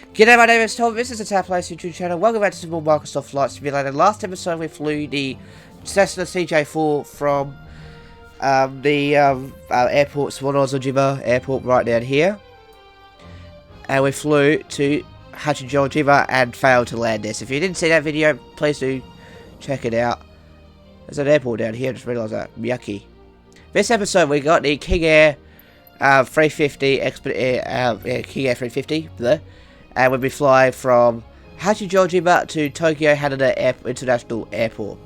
G'day, my name is Tom, this is the Tap Place YouTube channel. Welcome back to some more Microsoft Flight Simulator. Last episode we flew the Cessna CJ4 from the airport, Hachijiojima airport right down here. And we flew to Hachijiojima and failed to land this. If you didn't see that video, please do check it out. There's an airport down here, I just realised that. Yucky. This episode we got the King Air 350, King Air 350, there. And we'll be flying from Hachijiojima to Tokyo Haneda International Airport.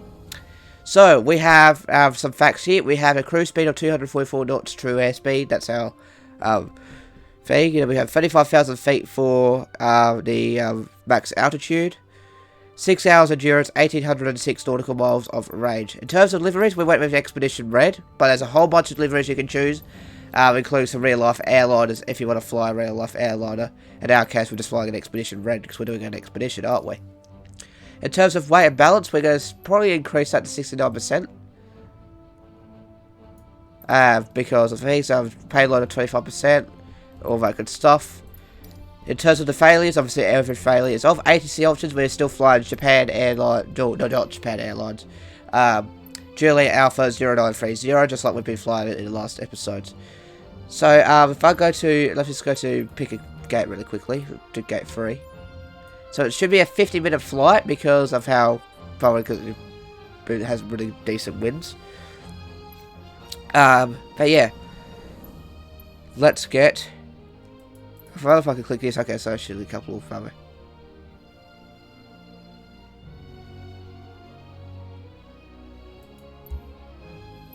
So, we have some facts here. We have a cruise speed of 244 knots true airspeed. That's our thing. You know, we have 35,000 feet for the max altitude. 6 hours endurance, 1,806 nautical miles of range. In terms of liveries, we went with Expedition Red. But there's a whole bunch of liveries you can choose. Including some real-life airliners if you want to fly a real-life airliner. In our case, we're just flying an Expedition Red because we're doing an expedition, aren't we? In terms of weight and balance, we're going to probably increase that to 69%. Because of things, payload of 25%, all that good stuff. In terms of the failures, obviously every failure is of ATC options. We're still flying Japan Airlines, no, not Japan Airlines. JA Alpha 0930, just like we've been flying it in the last episodes. So, if I go to, let's just go to pick a gate really quickly, to gate 3. So it should be a 50-minute flight because of how, probably because it has really decent winds. But yeah, let's get, I don't know if I can click this, okay, so I should a couple of other.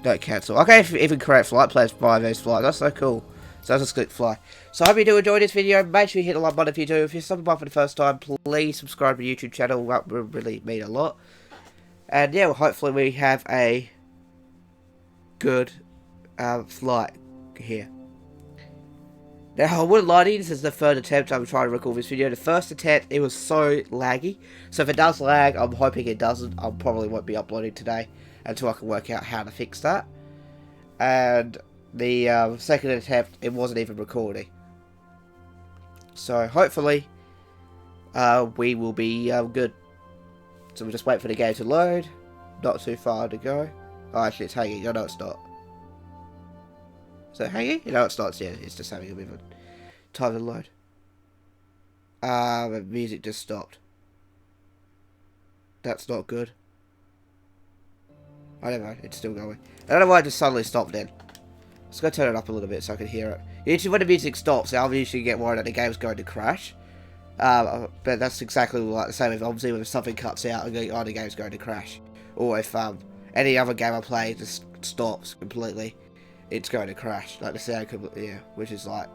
Don't cancel. Okay, if even create flight plans by those flights. That's so cool. So I'll just click fly. So I hope you do enjoy this video. Make sure you hit the like button if you do. If you're subbing by for the first time, please subscribe to the YouTube channel. That would really mean a lot. And yeah, well, hopefully we have a good flight here. Now, I wouldn't lie to you, this is the third attempt I'm trying to record this video. The first attempt, it was so laggy. So if it does lag, I'm hoping it doesn't. I probably won't be uploading today until I can work out how to fix that. And the second attempt, it wasn't even recording. So hopefully we will be good. So we'll just wait for the game to load. Not too far to go. Oh, actually it's hanging. No, it's not. Is it hanging? No, it's not. Yeah, it's just having a bit of a time to load. The music just stopped. That's not good. I don't know, it's still going. I don't know why it just suddenly stopped then. Let's go turn it up a little bit so I can hear it. Usually when the music stops, I'll usually get worried that the game's going to crash. But that's exactly like the same if obviously when something cuts out and oh, the game's going to crash. Or if any other game I play just stops completely, it's going to crash. Like the sound, yeah, which is like,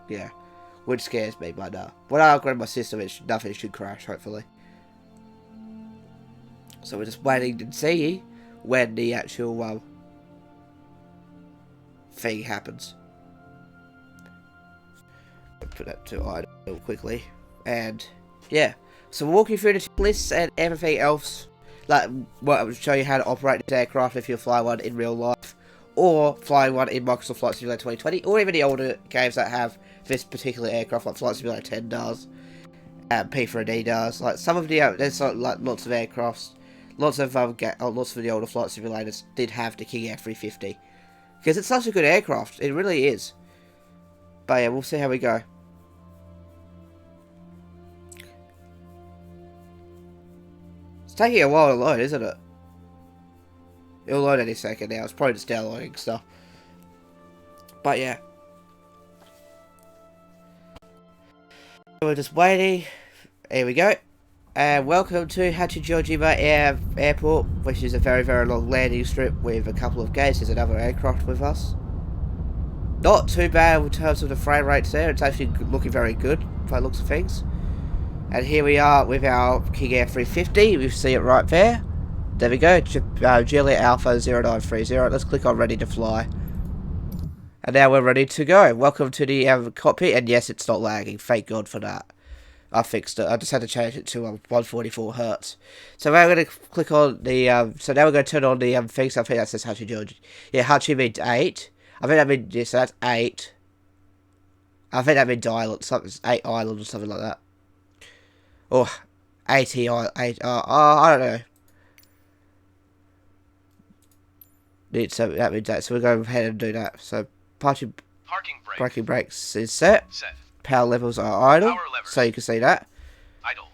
yeah, which scares me. But when I upgrade my system, nothing should crash, hopefully. So we're just waiting to see when the actual thing happens. Put that to idle quickly, and yeah, so we'll walk you through the lists and everything else. Like, well, I will show you how to operate this aircraft if you fly one in real life, or fly one in Microsoft Flight Simulator 2020, or even the older games that have this particular aircraft, like Flight Simulator 10 does, and P4D does. Like some of the there's like lots of aircrafts. Lots of the older flight simulators did have the King Air 350. Because it's such a good aircraft. It really is. But yeah, we'll see how we go. It's taking a while to load, isn't it? It'll load any second now. It's probably just downloading stuff. But yeah. We're just waiting. Here we go. And welcome to Hachijiojima Airport, which is a very, very long landing strip with a couple of gates. There's another aircraft with us. Not too bad in terms of the frame rates there. It's actually looking very good by the looks of things. And here we are with our King Air 350. We see it right there. There we go. JA Alpha 0930. Let's click on ready to fly. And now we're ready to go. Welcome to the cockpit. And yes, it's not lagging. Thank God for that. I fixed it. I just had to change it to 144 Hertz. So now we're going to click on the, so now we're going to turn on the things. I think that says Hachijiojima. Yeah, Hachi means 8. I think that means, yes, so that's 8. I think that means island, something, 8 islands or something like that. Or 80 or 8. I don't know. So that means that. So we'll go ahead and do that. So parking braking brakes is set. Power levels are idle. So you can see that. Idle.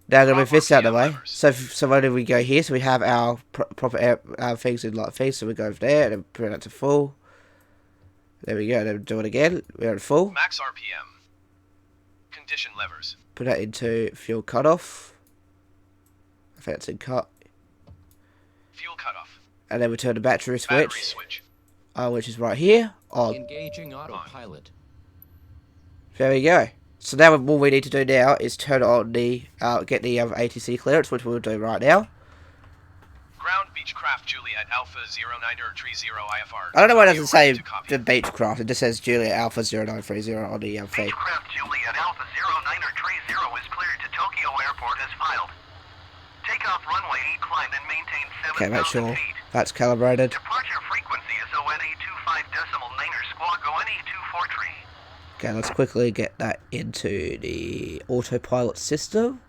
Now I'm going to move this out of the way. So when we go here, so we have our proper air, things in like things. So we go over there and then put it to full. There we go. Then do it again. We're at full. Max RPM. Condition levers. Put that into fuel cutoff. I think that's in cut. Fuel cutoff. And then we turn the battery switch. Battery switch. Which is right here. On. Engaging autopilot. There we go. So now what we need to do now is turn on the get the ATC clearance, which we'll do right now. Ground Beechcraft Juliet Alpha 0930 IFR. I don't know why it doesn't say the Beechcraft. It just says Juliet Alpha 0930 on the feed. Beechcraft Juliet Alpha 0930 is cleared to Tokyo Airport as filed. Takeoff runway 8 climb and maintain 7,000 Okay, make sure feet. that's calibrated. Departure frequency is ONA 25.9er squawk ONA 243. Okay, let's quickly get that into the autopilot system.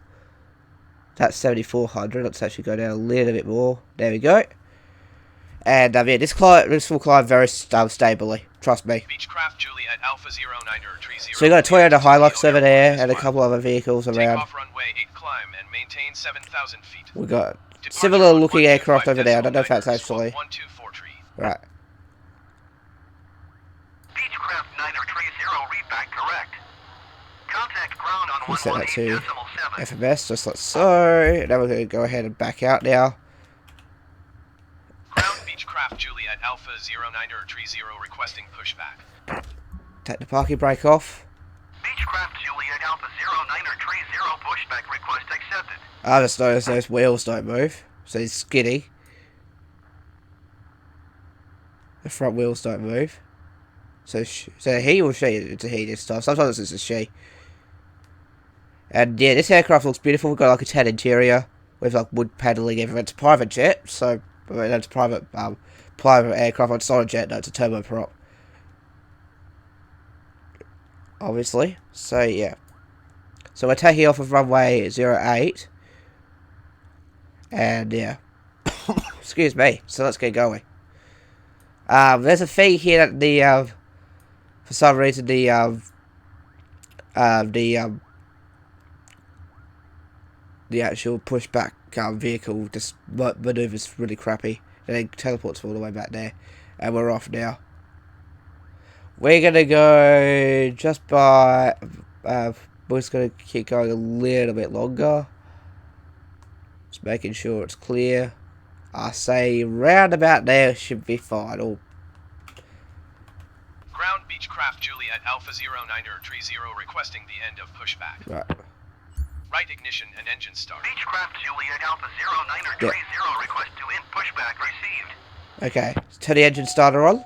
That's 7,400. Let's actually go down a little bit more. There we go. And yeah, this will climb very stably. Trust me. Beechcraft Juliet Alpha 0930. So you got a Toyota Hilux over there and a couple other vehicles around. Takeoff runway 8 climb and maintain 7,000 feet. We got similar looking aircraft over there. I don't know if that's actually right. Beechcraft 930 read back correct. Contact ground on We set that to 118.7. FMS just like so. Now we're going to go ahead and back out now. Ground Beechcraft Juliet Alpha 0930 requesting pushback. Take the parking brake off. Beechcraft Juliet Alpha 0930 pushback request accepted. I just noticed those wheels don't move. So he's skinny. The front wheels don't move. So he or she? It's a he this time. Sometimes it's a she. And yeah, this aircraft looks beautiful. We've got like a tan interior with like wood paneling everywhere. It's a private jet, so it's a private aircraft. It's not a jet, no, it's a turboprop. Obviously. So yeah. So we're taking off of runway 08. And yeah. Excuse me. So let's get going. There's a thing here that the for some reason the actual pushback vehicle just maneuvers really crappy, and then teleports all the way back there, and we're off now. We're gonna go just by. We're just gonna keep going a little bit longer, just making sure it's clear. I say round about there should be fine. Or Ground Beechcraft Juliet Alpha 0930 requesting the end of pushback. right. Right ignition and engine start. Beechcraft Juliet Alpha 0930 request to end pushback received. Okay, let's turn the engine starter on. On.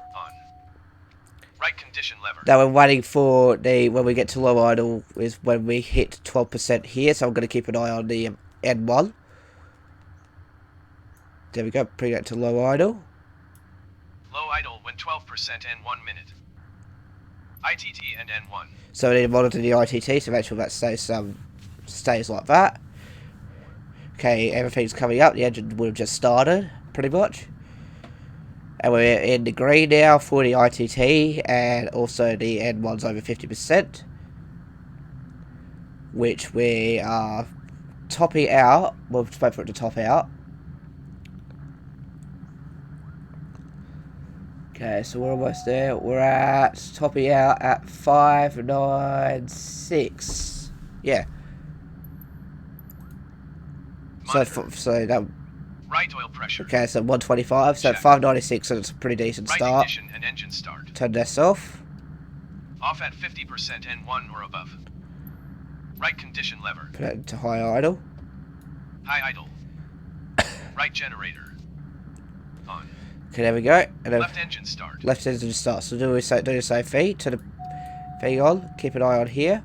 Right condition lever. Now we're waiting for when we get to low idle is when we hit 12% here, so I'm going to keep an eye on the N1. There we go, bring that to low idle. Low idle when 12% and 1 minute. ITT and N1. So we need to monitor the ITT to make sure that stays like that. Okay, everything's coming up. The engine would have just started, pretty much. And we're in the green now for the ITT, and also the N1's over 50%. Which we are topping out. We'll just wait for it to top out. Okay, so we're almost there. We're at topping out at 596. Yeah. So that. Right oil pressure. Okay, so 125. So Check. 596. So it's a pretty decent Right start. ignition and engine start. Turn this off. Off at 50% N1 or above. Right condition lever. Put it into high idle. High idle. Right generator. On. Okay, there we go. And then Left engine start. left engine start. So do the same thing. Turn the thing on. Keep an eye on here.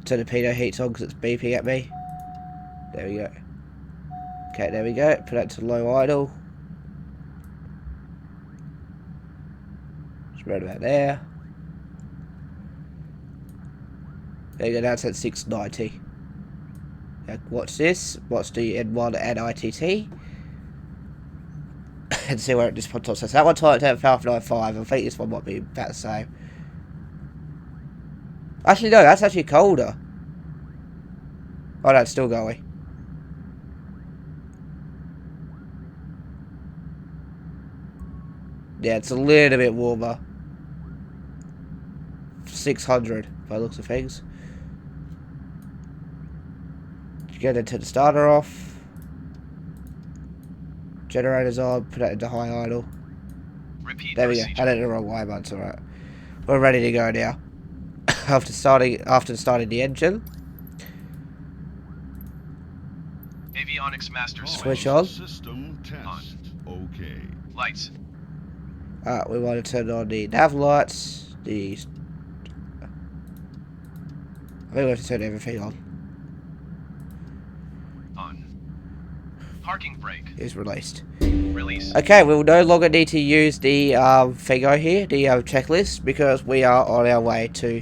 Turn the pitot heats on because it's beeping at me. There we go. Okay, there we go. Put that to low idle. Just right about there. There you go, now it's at 690. Now, watch this. Watch the N1 and ITT. And see where it just pops up. So that one timed at 595. I think this one might be about the same. Actually, no, that's actually colder. Oh, no, it's still going. Yeah, it's a little bit warmer. 600 by the looks of things. Get into the starter off. Generators on, put it into high idle. Repeat There we go. procedure. I did it the wrong way, but it's alright. We're ready to go now. after starting the engine. Avionics master Switch switch. on. System test. Okay. Lights. We want to turn on the nav lights. I think we have to turn everything on. On. Parking brake. Is released. Release. Okay, we will no longer need to use the thingo here, the checklist, because we are on our way to...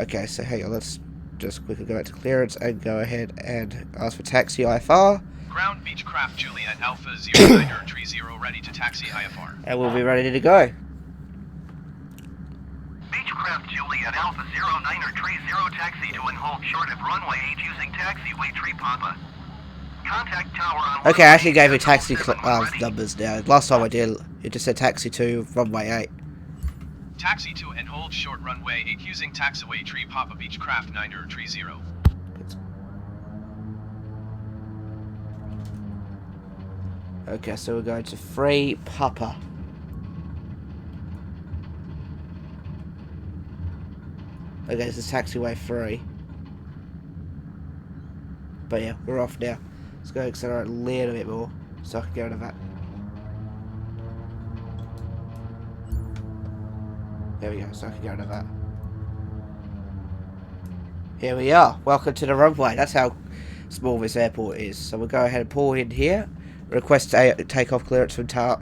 Okay, so hang on, let's just quickly go back to clearance and go ahead and ask for taxi IFR. Ground Beechcraft Juliet Alpha 0930 ready to taxi IFR. And we'll be ready to go. Beechcraft Juliet Alpha 0930 taxi to and hold short of runway 8 using taxiway tree Papa. Contact tower on... Okay, I actually gave you taxi numbers now. Last time I did, it just said taxi to runway 8. Taxi to and hold short runway 8 using taxiway tree Papa Beechcraft 9030. Okay, so we're going to 3 Papa. Okay, this is taxiway 3. But yeah, we're off now. Let's go accelerate a little bit more so I can get out of that. There we go, so I can get out of that. Here we are. Welcome to the runway. That's how small this airport is. So we'll go ahead and pull in here. Request takeoff clearance from tower.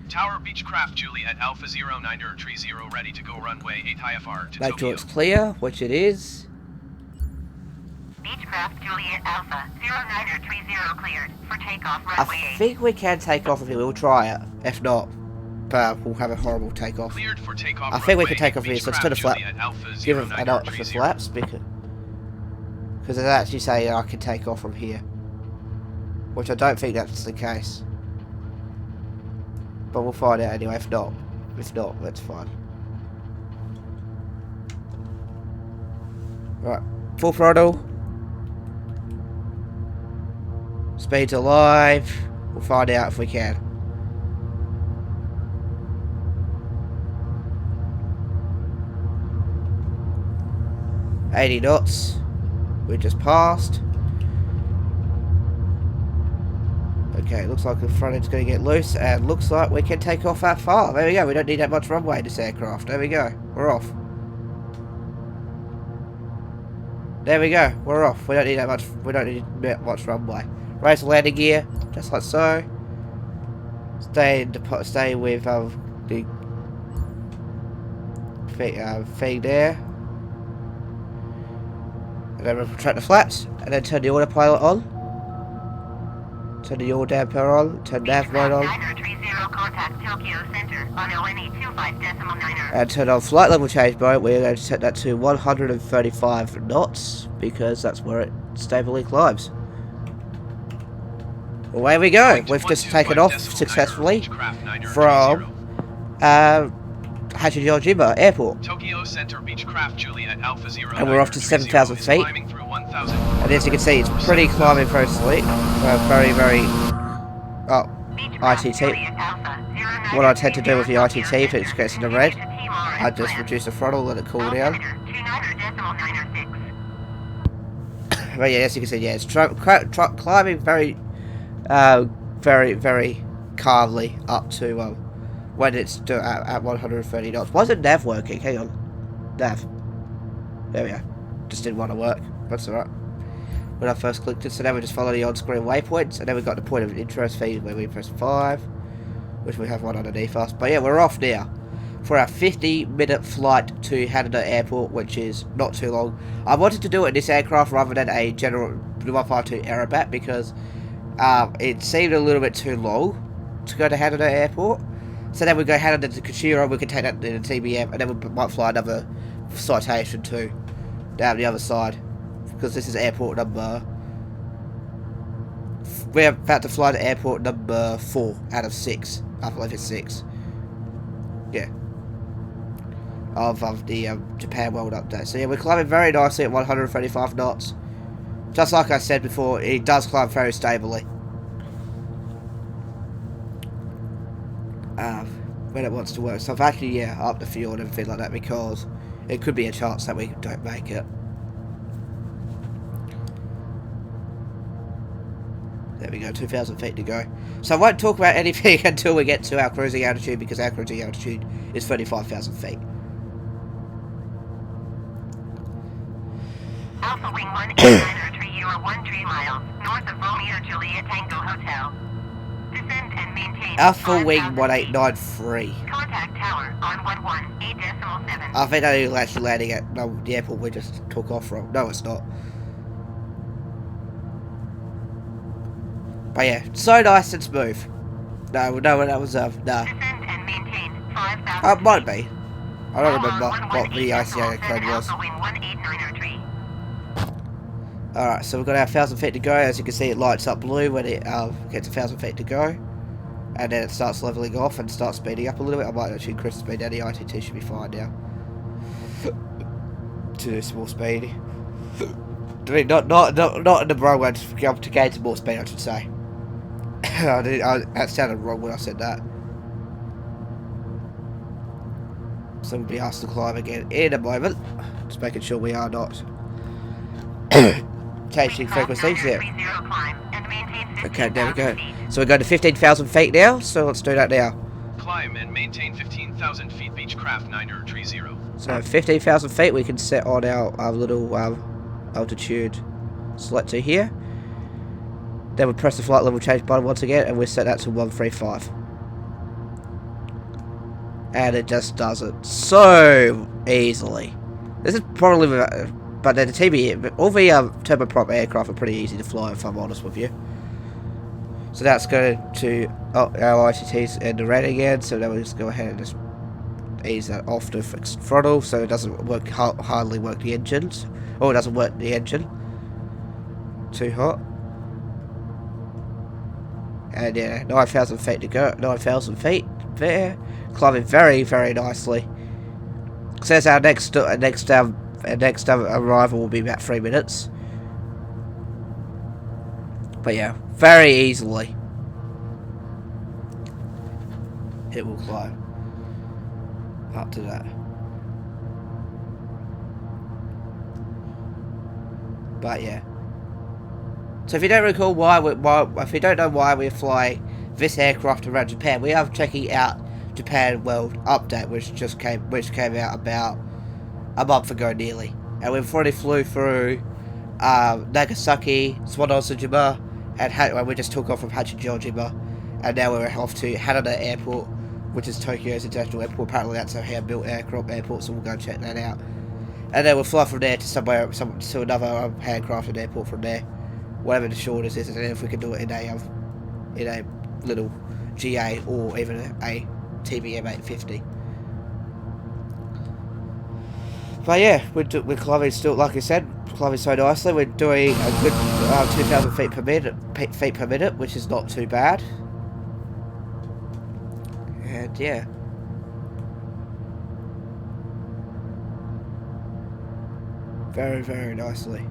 Tower Beechcraft Juliet Alpha 0930 ready to go runway 8 IFR to Make Tokyo. sure it's clear, which it is. Beechcraft Juliet Alpha 0930 cleared for takeoff I runway 8. think we can take off of here. We'll try it. If not, we'll have a horrible takeoff. Cleared for takeoff I think we runway can take off here, so let's turn the flap. Juliet Alpha Give it an out for 0930. flaps because it actually say I can take off from here, which I don't think that's the case. But we'll find out anyway. If not, that's fine. Right, full throttle. Speed's alive. We'll find out if we can. $80 knots. We just passed. Okay, looks like the front end's going to get loose, and looks like we can take off that far. There we go. We don't need that much runway in this aircraft. There we go. We're off. There we go. We're off. We don't need that much. We don't need that much runway. Raise the landing gear, just like so. Stay with the thing there, and then retract the flaps, and then turn the autopilot on. Turn the yaw damper on. Turn nav mode on. 9030 contact Tokyo Center on ONE 25.9. And turn on flight level change mode. We're going to set that to 135 knots because that's where it stably climbs. Away we go. We've just taken off successfully from Hachijiojima Airport. Tokyo Center Beechcraft Juliet Alpha 0930 And we're off to 7,000 is feet. climbing through 1,000. And as you can see, it's pretty climbing very slowly. Very, ITT. What I tend to do with the ITT, if it gets in the red, I just reduce the throttle, let it cool down. But yeah, as you can see, yeah, it's climbing very, very calmly up to when it's at 130 knots. Why isn't nav working? Hang on, nav. There we go. Just didn't want to work. That's alright. When I first clicked it, so now we just follow the on-screen waypoints, and then we've got the point of interest feed where we press 5, which we have one underneath us. But yeah, we're off now. for our 50-minute flight to Haneda Airport, which is not too long. I wanted to do it in this aircraft rather than a general 152 Aerobat because it seemed a little bit too long to go to Haneda Airport. So then we go Haneda to Kushiro, we can take that in the TBM, and then we might fly another citation too down the other side because this is airport number. We're about to fly to airport number 4 out of 6. I believe it's 6. Yeah. Of the Japan World Update. So yeah, we're climbing very nicely at 135 knots. Just like I said before, it does climb very stably. When it wants to work. So I've actually, yeah, up the fuel and everything like that because it could be a chance that we don't make it. There we go, 2,000 feet to go. So I won't talk about anything until we get to our cruising altitude because our cruising altitude is 35,000 feet. Alpha Wing 18930, you are 13 miles north of Romeo Juliet Tango Hotel. Descend and maintain Alpha Wing 5,000 1893. Contact tower on 118.7. I think that is actually landing at the airport we just took off from. No, it's not. But yeah, so nice and smooth. No, that was nah. Descend and maintain 5,000. Might be. I don't remember what the ICA code was. Alpha Wing 18903. Alright, so we've got our 1,000 feet to go. As you can see, it lights up blue when it gets 1,000 feet to go. And then it starts leveling off and starts speeding up a little bit. I might actually increase the speed down. The ITT should be fine now. To small speed. I mean, not in the wrong way, to gain some more speed, I should say. That sounded wrong when I said that. So we'll be asked to climb again in a moment. Just making sure we are not changing frequencies there. Okay, there we go. So we're going to 15,000 feet now, so let's do that now. Climb and maintain 15,000 feet Beechcraft 9030. So 15,000 feet we can set on our little altitude selector here. Then we press the flight level change button once again and we set that to 135. And it just does it so easily. This is probably, but the TB, all the turboprop aircraft are pretty easy to fly if I'm honest with you. So that's going to, our ICT's in the red again, so then we'll just go ahead and just ease that off to fixed throttle so it doesn't work, hardly work the engines. Or it doesn't work the engine. Too hot. And yeah, 9,000 feet to go. 9,000 feet there. Climbing very, very nicely. Says our next arrival will be about 3 minutes. But yeah, very easily it will climb up to that. But yeah. So if you don't recall if you don't know why we're flying this aircraft around Japan, we are checking out Japan World Update, which came out about a month ago nearly, and we've already flew through Nagasaki, Hachijiojima, and we just took off from Hachijiojima, and now we're off to Haneda Airport, which is Tokyo's international airport. Apparently that's a hand-built airport, so we'll go check that out. And then we'll fly from there to to another handcrafted airport from there, whatever the shortest is, and then if we can do it in a little GA or even a TBM 850. But yeah, we're climbing still, like I said, climbing so nicely. We're doing a good 2,000 feet per minute, which is not too bad. And yeah. Very, very nicely.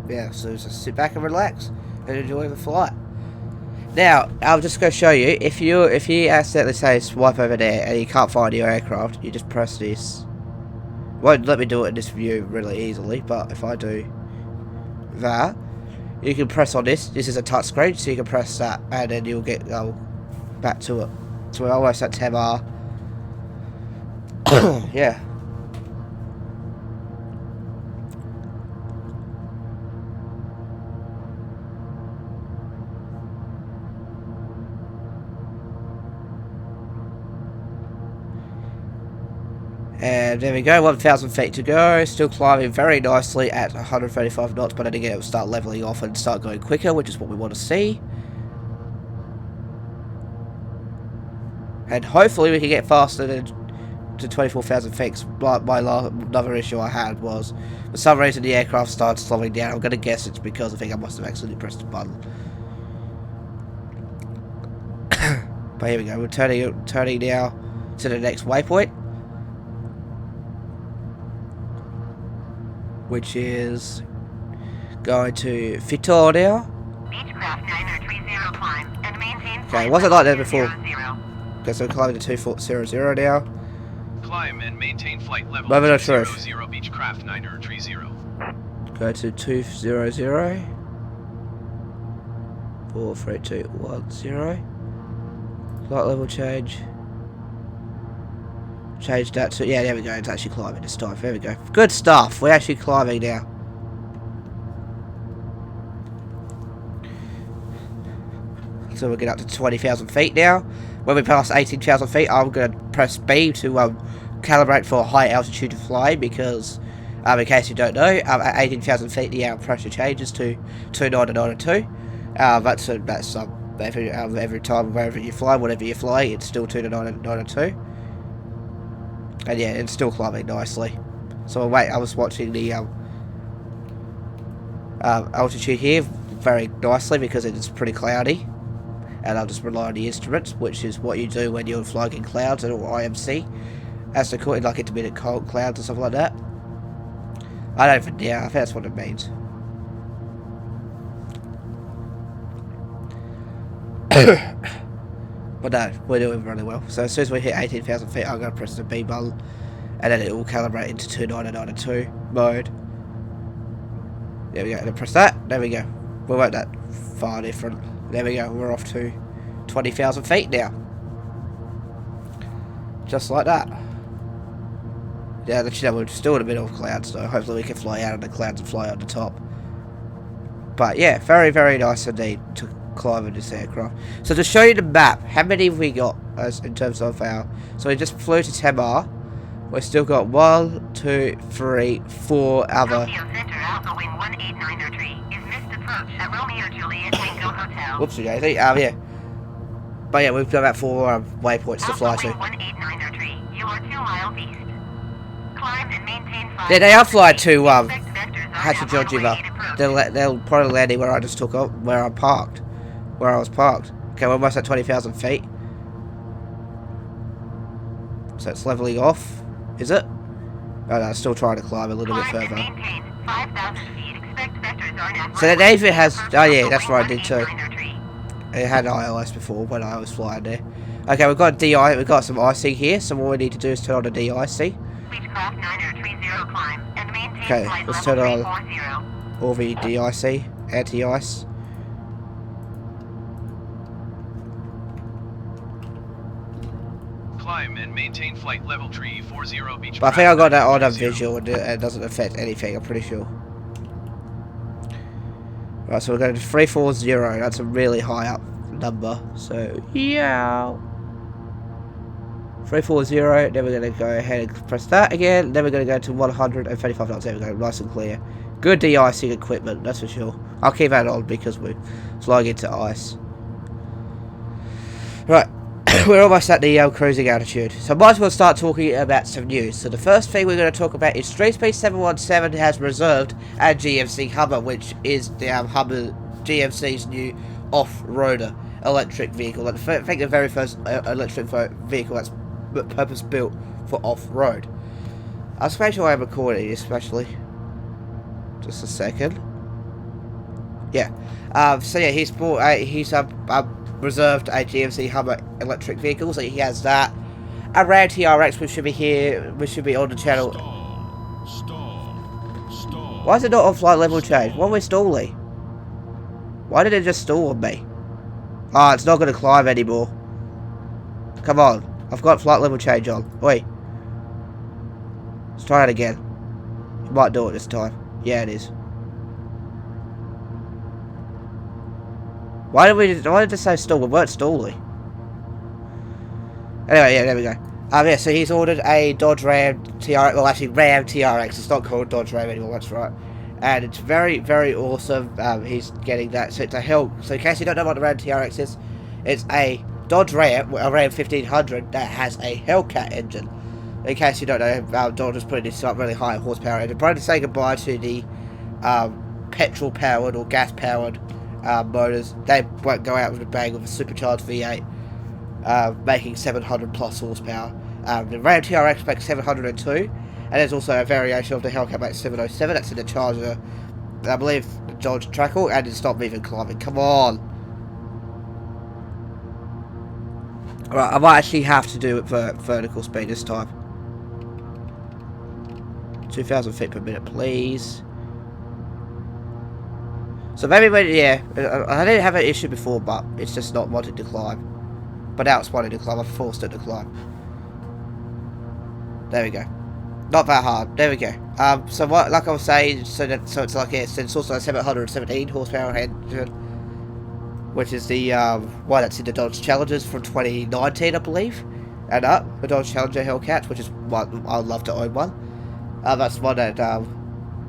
Yeah, so just sit back and relax and enjoy the flight. Now, I'll just go show you. If you accidentally say swipe over there and you can't find your aircraft, you just press this. Won't let me do it in this view really easily, but if I do that, you can press on this. This is a touch screen, so you can press that, and then you'll get back to it. So we're almost at 10R. Yeah. And there we go, 1,000 feet to go. Still climbing very nicely at 135 knots, but then again it will start leveling off and start going quicker, which is what we want to see. And hopefully we can get faster than to 24,000 feet. Another issue I had was, for some reason the aircraft started slowing down. I'm going to guess it's because I think I must have accidentally pressed the button. But here we go, we're turning now to the next waypoint, which is going to Fitor now. Beechcraft 9030 climb and maintain Okay, flight it wasn't like that level before. 00. Okay, so we're climbing to 2400 now. Climb and maintain flight level Moment of truth. 200 Beechcraft 9030. Go to 200. 43210. Flight level change. Change that to, yeah, there we go, it's actually climbing this time. There we go. Good stuff, we're actually climbing now. So we'll get up to 20,000 feet now. When we pass 18,000 feet, I'm going to press B to calibrate for high altitude flying, because, in case you don't know, at 18,000 feet the pressure changes to 29902. That's every time, wherever you fly, whatever you fly, it's still 29902. And yeah, it's still climbing nicely. So wait, I was watching the altitude here very nicely because it is pretty cloudy. And I'll just rely on the instruments, which is what you do when you're flying in clouds or IMC. As they call it, like intermittent cold clouds or something like that. I don't even, yeah, I think that's what it means. But no, we're doing really well. So as soon as we hit 18,000 feet, I'm going to press the B button, and then it will calibrate into 29902 mode. There we go, and then press that, there we go. We weren't that far different. There we go, we're off to 20,000 feet now. Just like that. Yeah, we're still in the middle of clouds, so hopefully we can fly out of the clouds and fly on the top. But yeah, very, very nice indeed to climb in this aircraft. So to show you the map, how many have we got as in terms of our... So we just flew to 10R. We've still got 1, 2, 3, 4 other... Tokyo Center Alpha Wing 18903 is missed approach at Romeo Juliet Tango Hotel. Whoopsie daisy, yeah. But yeah, we've got about 4 waypoints to fly to. Alpha Wing 18903, you are 2 miles east. Climb and maintain 5. Yeah, they are flying to Expect vectors on Hachijiojima. approach. They'll probably land where I just took up, where I was parked. Okay, we're almost at 20,000 feet. So it's leveling off, is it? Oh no, it's still trying to climb a little bit Climb and further. maintain 5,000 feet. Expect vectors on approach. So the Navy has, oh yeah, that's Alpha right, I Wing did too. 18903. It had ILS before when I was flying there. Okay, we've got we've got some icing here, so all we need to do is turn on the de-icing. Beechcraft 9030 climb and maintain Okay, flight let's level turn on 340. all the de-icy, anti-ice. Climb and maintain flight level 340 Beechcraft. But I think I got that on a 9030. visual and it doesn't affect anything, I'm pretty sure. Right, so we're going to 340, that's a really high up number, so yeah. 340, then we're going to go ahead and press that again, then we're going to go to 135 knots, there we go, nice and clear. Good de-icing equipment, that's for sure. I'll keep that on because we're flying into ice. Right, we're almost at the cruising altitude, so might as well start talking about some news. So the first thing we're going to talk about is Streetspeed 717 has reserved a GMC Hummer, which is the Hummer GMC's new off-roader electric vehicle. I think the very first electric vehicle that's purpose built for off-road. I'll make sure I'm recording, especially. Just a second. Yeah. So yeah, he's reserved a GMC Hummer electric vehicle, so he has that. A Ram TRX, which should be here, which should be on the channel. Stall. Why is it not on flight level change? Why are we stalling? Why did it just stall on me? Oh, it's not going to climb anymore. Come on. I've got flight level change on. Wait. Let's try it again. It might do it this time. Yeah, it is. Why did it say stall? We weren't stalling. Anyway, yeah, there we go. Yeah, so he's ordered a Dodge Ram TRX. Well, actually, Ram TRX. It's not called Dodge Ram anymore. That's right. And it's very, very awesome. He's getting that. So it's a Hell. So in case you don't know what the Ram TRX is, it's a Dodge Ram, a Ram 1500 that has a Hellcat engine. In case you don't know, Dodge is putting this up really high horsepower engine. Probably to say goodbye to the petrol-powered or gas-powered motors. They won't go out with a bang with a supercharged V8, making 700 plus horsepower. The Ram TRX makes 702, and there's also a variation of the Hellcat makes 707. That's in the Charger, I believe, the Dodge Trackle, and it's not even climbing. Come on. Alright, I might actually have to do it for vertical speed this time. 2,000 feet per minute, please. So maybe when, yeah, I didn't have an issue before, but it's just not wanting to climb. But now it's wanting to climb. I forced it to climb. There we go. Not that hard. There we go. So what, like I was saying, so it's like it's also a 717 horsepower engine, which is the one that's in the Dodge Challengers from 2019, I believe, and the Dodge Challenger Hellcat, which is one I'd love to own one. That's one that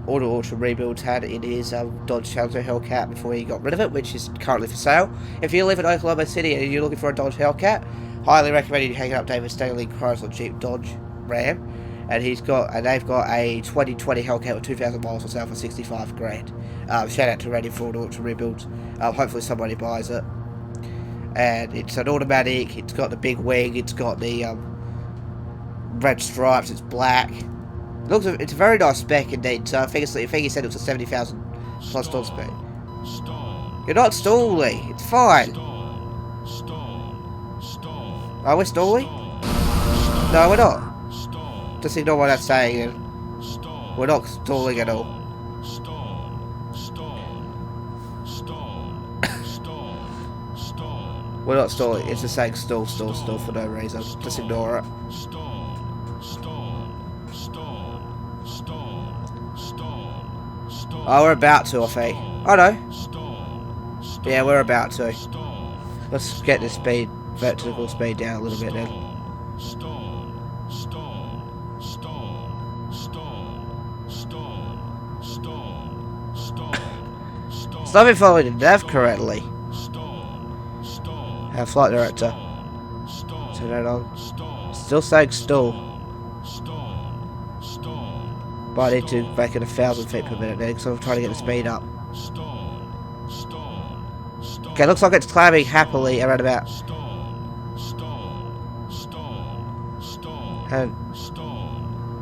Auto Rebuilds had in his Dodge Challenger Hellcat before he got rid of it, which is currently for sale. If you live in Oklahoma City and you're looking for a Dodge Hellcat, highly recommend you hang up David Stanley Chrysler Jeep Dodge Ram, and they've got a 2020 Hellcat with 2,000 miles for sale for 65 grand. Shout out to Randy for Auto Rebuilds. Hopefully somebody buys it. And it's an automatic. It's got the big wing. It's got the red stripes. It's black. It's a very nice spec indeed. So I think he said it was a 70,000 plus top speed. You're not stalling. It's fine. Are we stalling? No, we're not. Just ignore what I'm saying. We're not stalling at all. We're not stalling. It's just saying stall for no reason. Just ignore it. Oh, we're about to, I think. Oh, no. Yeah, we're about to. Let's get the speed, vertical speed down a little bit then. It's not been following the nav correctly. Our flight director. Turn that on. Still saying stall. But I need to make it 1,000 feet per minute then, because I'm trying to get the speed up. Okay, looks like it's climbing happily around about. And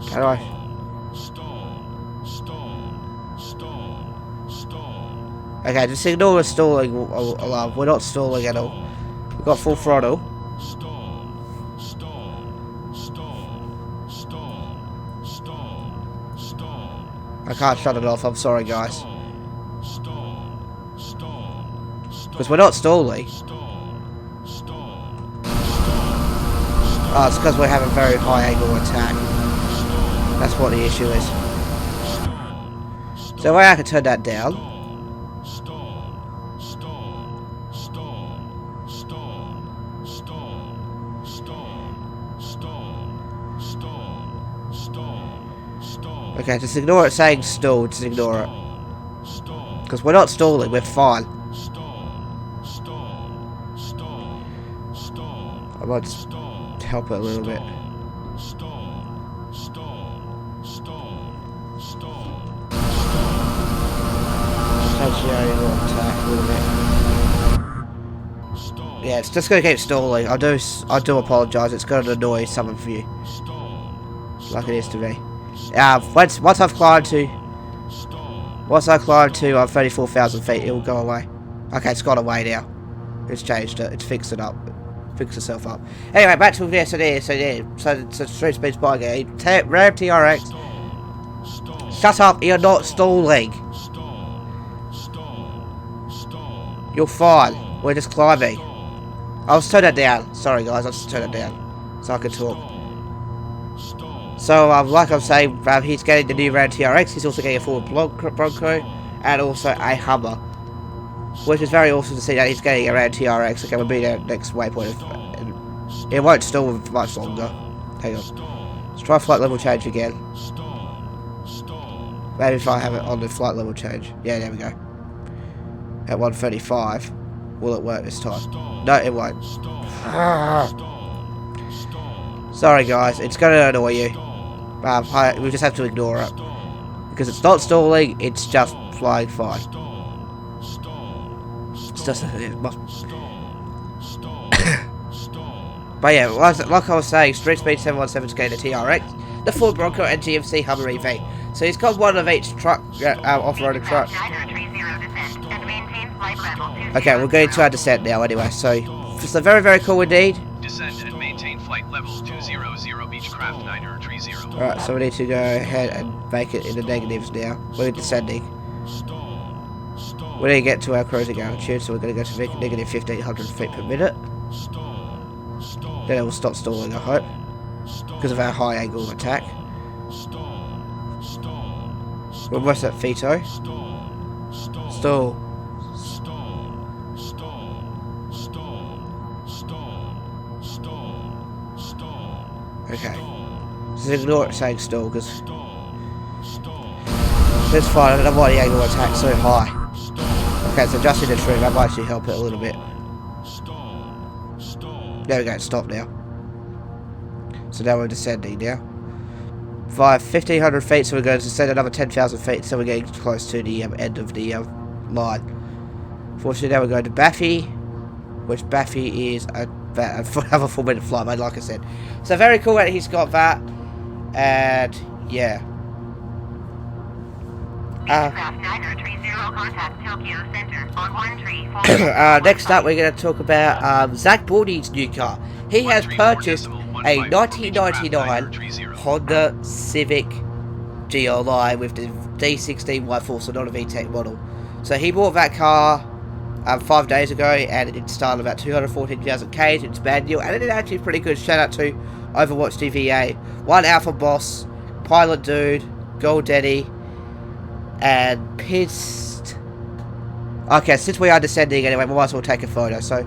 how do I? Okay, just ignore the stalling alarm. We're not stalling at all. We've got full throttle. I can't shut it off, I'm sorry guys. Because we're not stalling. Oh, it's because we're having very high angle attack. That's what the issue is. So the way I can turn that down. Okay, just ignore it saying stall, just ignore it. Because we're not stalling, we're fine. I might just help it a little bit. Yeah, it's just gonna keep stalling. I do apologise. It's gonna annoy some of you, like it is to me. Once I climb to 34,000 feet, it will go away. Okay, it's gone away now. It's changed it. It's fixed it up. Fixed itself up. Anyway, back to this. So street speed's by again. Ram TRX. Shut up! You're not stalling. You're fine. We're just climbing. I'll just turn that down. Sorry guys, I'll just turn it down. So I can talk. So, like I'm saying, he's getting the new Ram TRX. He's also getting a Ford Bronco. And also a Hummer. Which is very awesome to see that he's getting a Ram TRX. Okay, we'll be there next waypoint. It won't stall for much longer. Hang on. Let's try flight level change again. Maybe if I have it on the flight level change. Yeah, there we go. At 135. Will it work this time? No, it won't. Sorry guys, it's going to annoy you. We just have to ignore it. Because it's not stalling, it's just flying fine. It's just... But yeah, like I was saying, Street Speed 717 is getting a TRX, the Ford Bronco and GMC Hummer EV. So he's got one of each truck, off-roading truck. Okay, we're going to our descent now anyway, so very, very cool indeed. Descend and maintain flight level 200 Beechcraft 930. Alright, so we need to go ahead and make it in the negatives now. We're descending. We need to get to our cruising altitude, so we're going to go to negative 1500 feet per minute. Then it will stop stalling, I hope, because of our high angle of attack. We're almost at Fito. Stall. Okay. Just ignore it saying stall, because it's fine. I don't know why the angle of attack is so high. Okay, so adjusting the trim, that might actually help it a little bit. There we go, stop now. So now we're descending now. 1,500 feet, so we're going to descend another 10,000 feet, so we're getting close to the end of the line. Fortunately, now we're going to Baffy, which Baffy is another 4-minute flight, like I said. So very cool that he's got that, and yeah. Next up, we're going to talk about Zach Bordy's new car. He has purchased a 1999 Honda Civic GLI with the D16Y4, so not a VTEC model. So he bought that car 5 days ago, and it started about 214,000 Ks. It's manual, and it is actually pretty good. Shout out to Overwatch DVA, One Alpha Boss, Pilot Dude, Gold Daddy, and Pissed. Okay, since we are descending anyway, we might as well take a photo. So,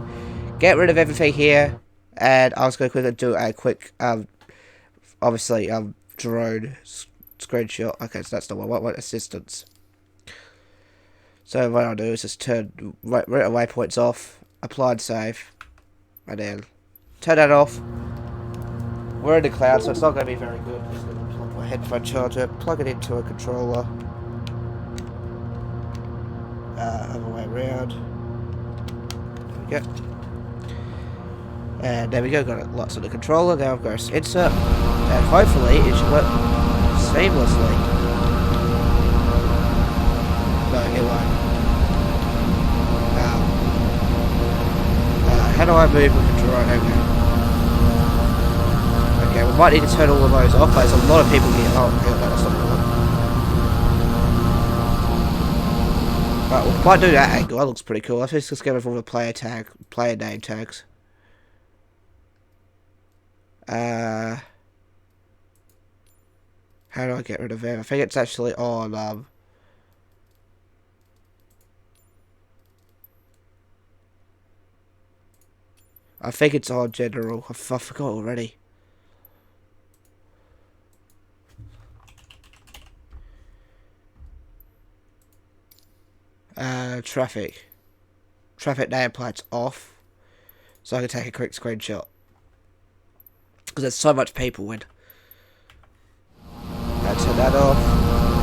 get rid of everything here, and I was going to quickly do a quick, obviously, drone screenshot. Okay, so that's the one. What assistance? So what I'll do is just turn waypoints off, apply and save, and then turn that off. We're in the cloud, so it's not going to be very good. I'm just going to plug my headphone charger, plug it into a controller. Other way around. There we go. And there we go, got it lots on the controller. Now I've got to insert, and hopefully it should work seamlessly. No, it won't. How do I move with the drone? Okay, we might need to turn all of those off. There's a lot of people here. Oh, hang on, that's not good. Right, we might do that angle. That looks pretty cool. I think it's just going from the player name tags. How do I get rid of them? I think it's actually on I think it's on general. I forgot already. Traffic. Traffic nameplate's off. So I can take a quick screenshot. Because there's so much people in. Turn that off.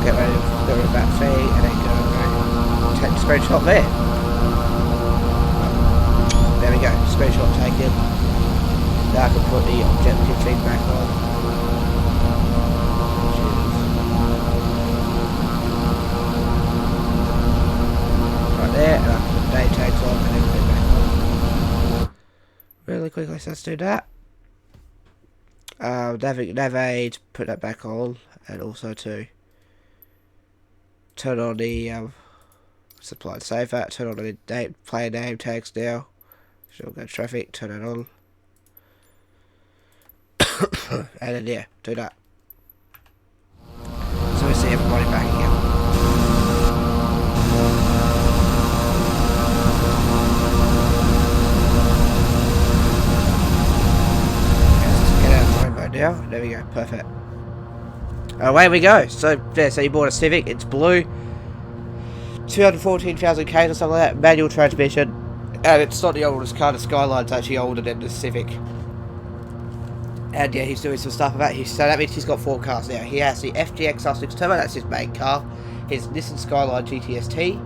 Get rid of that feed. And then go take the screenshot there. There we go. Screenshot taken. Now I can put the objective feed back on. There, and I can put the date tags on and everything back on. Really quickly, so let's do that. Navigate, put that back on, and also to turn on the Supply and save that. Turn on the player name tags now. Show go traffic. Turn it on. And then yeah, do that. So we see everybody back again. Let's get out of time mode now. There we go. Perfect. Away we go. So yeah, so you bought a Civic. It's blue. 214,000 Ks or something like that. Manual transmission. And it's not the oldest car. The Skyline's actually older than the Civic. And yeah, he's doing some stuff about it. So that means he's got 4 cars now. He has the FGX R6 Turbo, that's his main car. His Nissan Skyline GTST.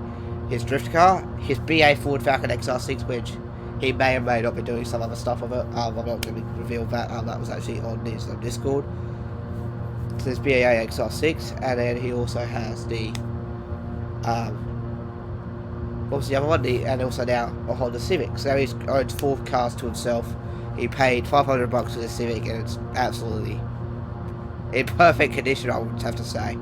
His drift car. His BA Ford Falcon XR6, which he may or may not be doing some other stuff with it. I'm not going to reveal that. That was actually on his Discord. So his BA XR6. And then he also has the... what was the other one? And also now a Honda Civic. So he owns 4 cars to himself. He paid $500 for the Civic, and it's absolutely in perfect condition, I would have to say.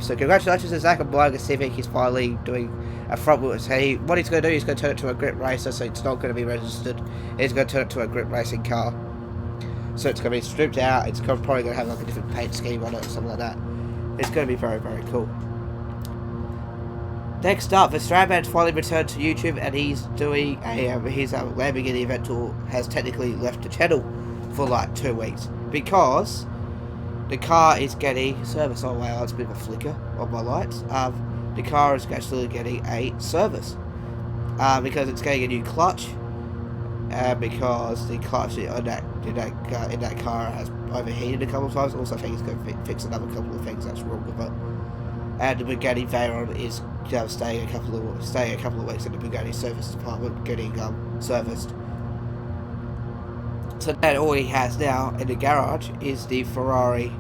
So congratulations to Zach on buying a Civic. He's finally doing a front wheel. So what he's going to do, he's going to turn it to a grip racer, so it's not going to be registered. He's going to turn it to a grip racing car. So it's going to be stripped out. It's probably going to have like a different paint scheme on it or something like that. It's going to be very, very cool. Next up, the Stradman's finally returned to YouTube, and he's doing his Lamborghini event tour has technically left the channel for like 2 weeks because the car is getting service. Oh wow, it's a bit of a flicker on my lights. The car is actually getting a service because it's getting a new clutch, because the clutch in that car has overheated a couple of times. Also, I think he's going to fix another couple of things that's wrong with it. And the Bugatti Veyron is staying a couple of weeks in the Bugatti service department, getting serviced. So then all he has now in the garage is the Ferrari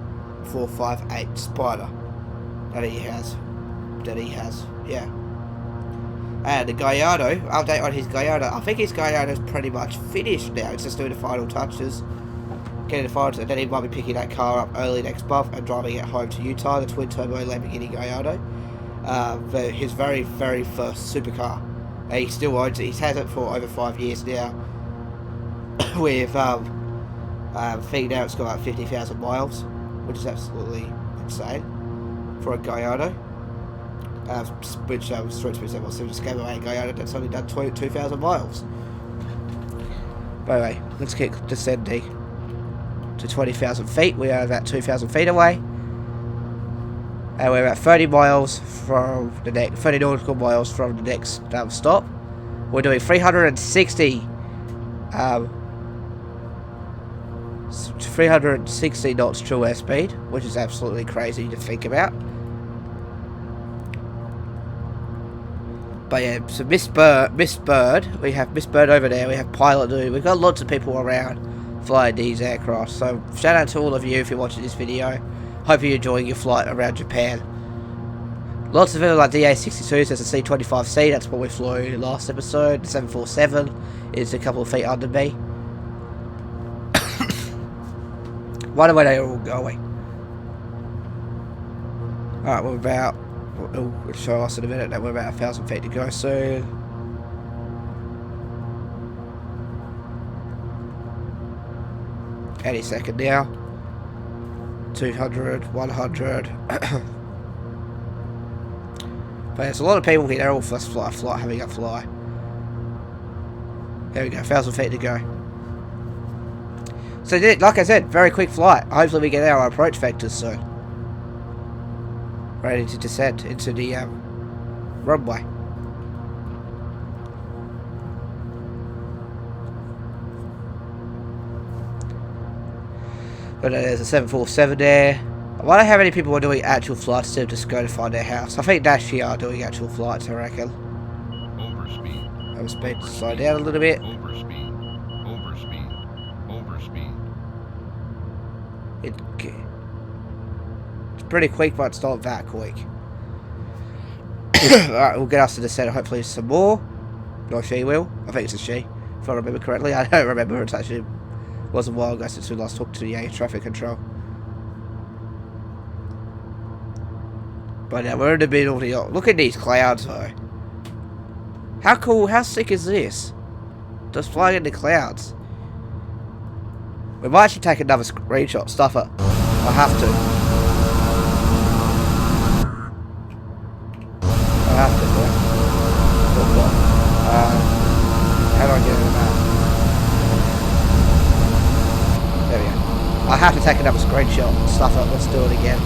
458 Spider that he has, yeah. And the Gallardo, update on his Gallardo. I think his Gallardo's pretty much finished now. It's just doing the final touches. Getting the finals, and then he might be picking that car up early next month and driving it home to Utah, the twin turbo Lamborghini Gallardo, his very, very first supercar. He still owns it. He's had it for over 5 years now. With figured out it's got like 50,000 miles, which is absolutely insane for a Gallardo. Which Street Speed 7 just gave away a Gallardo that's only done 2,000 miles. By the way, let's keep descending to 20,000 feet. We are about 2,000 feet away, and we're about 30 miles from the next 30 nautical miles from the next stop. We're doing 360 knots true airspeed, which is absolutely crazy to think about. But yeah, so Miss Bird, we have Miss Bird over there, we have Pilot Dude, we've got lots of people around flying these aircraft. So shout out to all of you if you're watching this video. Hope you're enjoying your flight around Japan. Lots of it like JA0930, there's a C25C, that's what we flew last episode. The 747 is a couple of feet under me. Wonder where they are all going. Alright, we're about, it'll show us in a minute that we're about 1,000 feet to go soon. Any second now. 200, 100. But there's a lot of people here, they're all first flight, having a fly. There we go, 1,000 feet to go. So like I said, very quick flight. Hopefully we get our approach vectors soon. Ready to descend into the runway. But there's a 747 there. I wonder how many people are doing actual flights instead of just going to find their house. I think Dash here are doing actual flights, I reckon. Overspeed. Overspeed. Slow down a little bit. Overspeed. Overspeed. Overspeed. It's pretty quick, but it's not that quick. Alright, we'll get us to descend. Hopefully some more. No, she will. I think it's a she, if I remember correctly. I don't remember. It's actually was a while ago since we last talked to the traffic control. But now we're in the middle of the... Look at these clouds, though. How cool, how sick is this? Just flying in the clouds. We might actually take another screenshot. Stuff it. I have to. Yeah. How do I get it out? There we go. I have to take another screenshot. Stuff it. Let's do it again.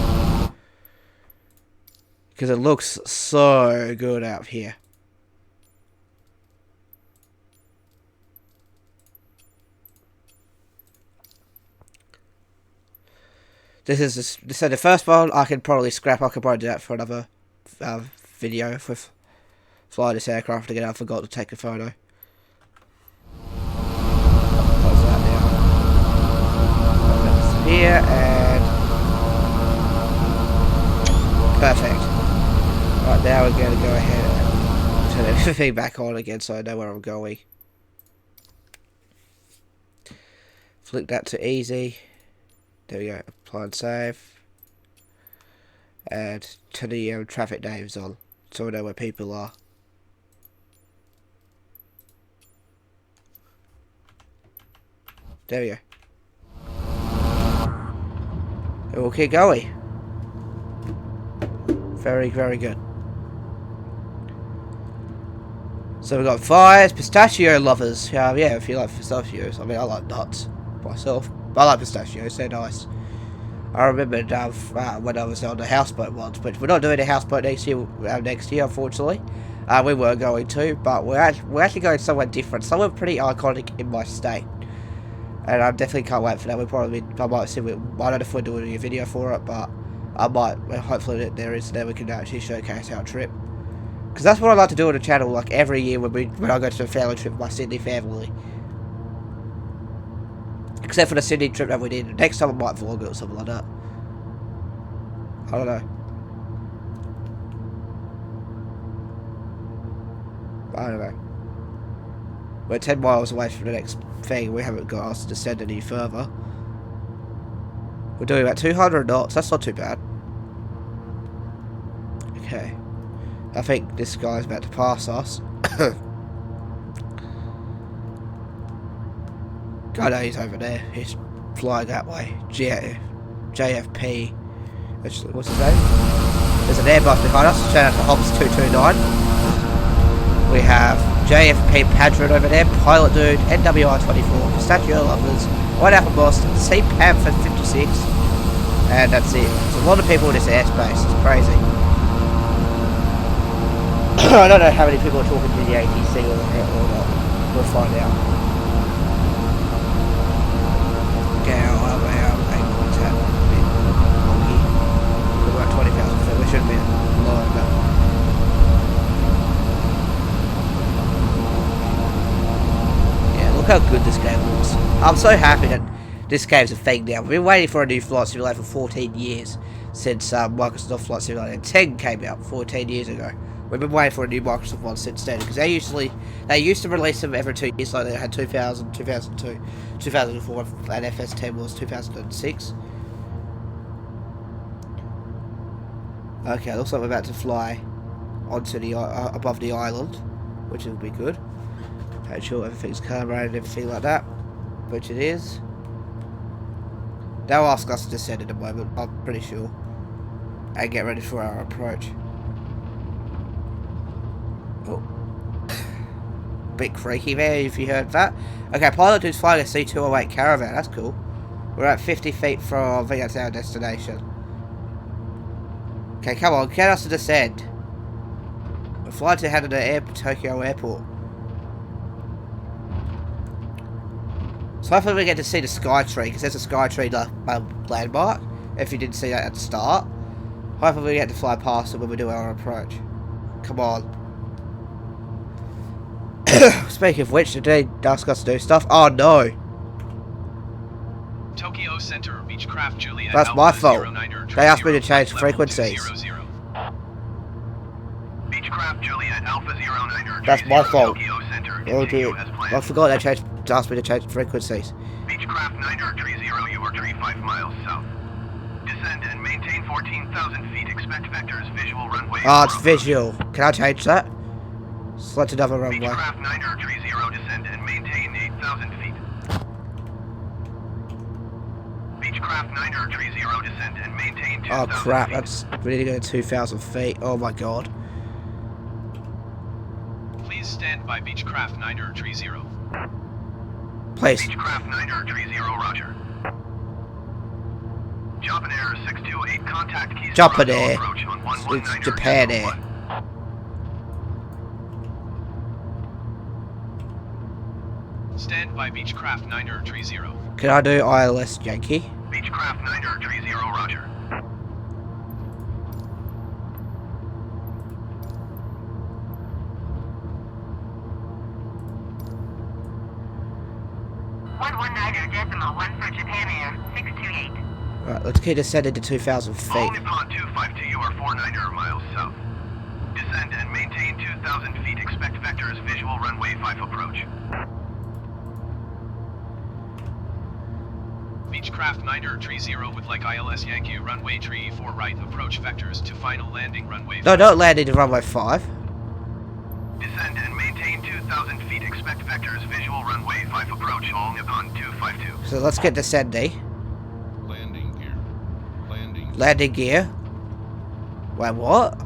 Because it looks so good out here. This is so the first one I can probably scrap. I could probably do that for another video with fly this aircraft again. I forgot to take a photo. Close that down. Here and perfect. Right, now we're going to go ahead and turn everything back on again so I know where I'm going. Flick that to easy. There we go, apply and save. And turn the traffic names on so we know where people are. There we go. And we'll keep going. Very, very good. So we've got fires, pistachio lovers. Yeah, if you like pistachios. I mean, I like nuts myself. But I like pistachios, they're nice. I remember when I was on the houseboat once, but we're not doing a houseboat next year, unfortunately. We were going to, but we're actually going somewhere different, somewhere pretty iconic in my state. And I definitely can't wait for that. I might see. I don't know if we're doing a video for it, but I might. Hopefully there is. Then we can actually showcase our trip. Because that's what I like to do on the channel. Like every year when I go to a family trip with my Sydney family. Except for the Sydney trip that we did. Next time I might vlog it or something like that. I don't know. I don't know. We're 10 miles away from the next thing. We haven't got us to descend any further. We're doing about 200 knots. That's not too bad. Okay. I think this guy's about to pass us. I know he's over there. He's flying that way. JFP. Actually, what's his name? There's an Airbus behind us. Shout out to Hobbs 229. We have JFP Padron over there. Pilot Dude. NWI24. Pistachio Lovers. White Apple Boston. Sea Panther 56. And that's it. There's a lot of people in this airspace. It's crazy. I don't know how many people are talking to the ATC or not. We'll find out. About 20,000 feet. We shouldn't be low, but yeah, look how good this game looks. I'm so happy that this game's a thing now. We've been waiting for a new Flight Simulator for 14 years since Microsoft Flight Simulator 10 came out 14 years ago. We've been waiting for a new Microsoft one since then because they used to release them every 2 years. Like they had 2000, 2002, 2004, and FS10 was 2006. Okay, looks like we're about to fly onto the above the island, which will be good. Make sure everything's calibrated and everything like that, which it is. They'll ask us to descend in a moment, I'm pretty sure, and get ready for our approach. Oh. Bit creaky there, if you heard that. Okay, pilot dude's flying a C208 Caravan, that's cool. We're at 50 feet from, I think that's our destination. Okay, come on, get us to descend. We're flying to Haneda Tokyo Airport. So hopefully we get to see the Sky Tree, because there's a Sky Tree landmark, if you didn't see that at the start. Hopefully we get to fly past it when we do our approach. Come on. Speaking of which, did they ask us to do stuff? Oh no! Tokyo Center, Beechcraft Juliet. That's my fault. They asked me to change frequencies. Beechcraft Juliet Alpha 09. That's my fault. Tokyo Center. Oh dear. I forgot they asked me to change frequencies. Beechcraft 930, you are 35 miles south. Descend and maintain 14,000 feet. Expect vectors. Visual runway. Oh, it's 4 approach. visual. Can I change that? Select another runway. Beechcraft 9030, descend and maintain 8,000 feet. Beechcraft 9030, descend and maintain 2,000 Oh crap, feet. that's really going to 2,000 feet. Oh my god. Please stand by Beechcraft 9030. Please. Beechcraft 9030, roger. Japan Air 628, contact keys. Japan Toronto Air. approach on It's 119.01. Japan Air. Stand by Beechcraft 9030. Can I do ILS Yankee? Beechcraft 9030, roger. .119.1 for Japan Air 628. Right, let's keep descending to 2,000 feet. All Nippon 252, you are 49er miles south. Descend and maintain 2,000 feet. Expect vectors. Visual runway 5 approach. Beechcraft 9030 would like ILS Yankee runway 34 right approach vectors to final landing runway. No, not landing to runway 5. Descend and maintain 2,000 feet. Expect vectors. Visual runway 5 approach. All Nippon 252. So let's get descending. Landing gear. Landing. Landing gear. Wait, what?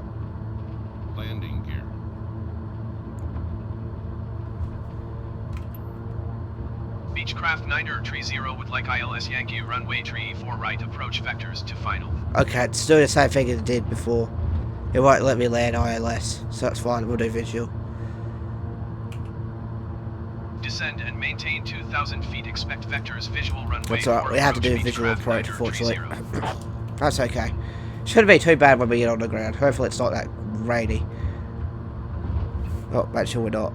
Landing gear. Beechcraft 9030 would like ILS Yankee runway 34 right approach vectors to final. Okay, it's doing the same thing as it did before. It won't let me land ILS, so that's fine, we'll do visual. Descend and maintain 2,000 feet. Expect vectors. Visual runway. That's alright, 4 we have to do approach, visual Beechcraft approach, unfortunately. 9030. That's okay. Shouldn't be too bad when we get on the ground. Hopefully it's not that rainy. Oh, make sure we're not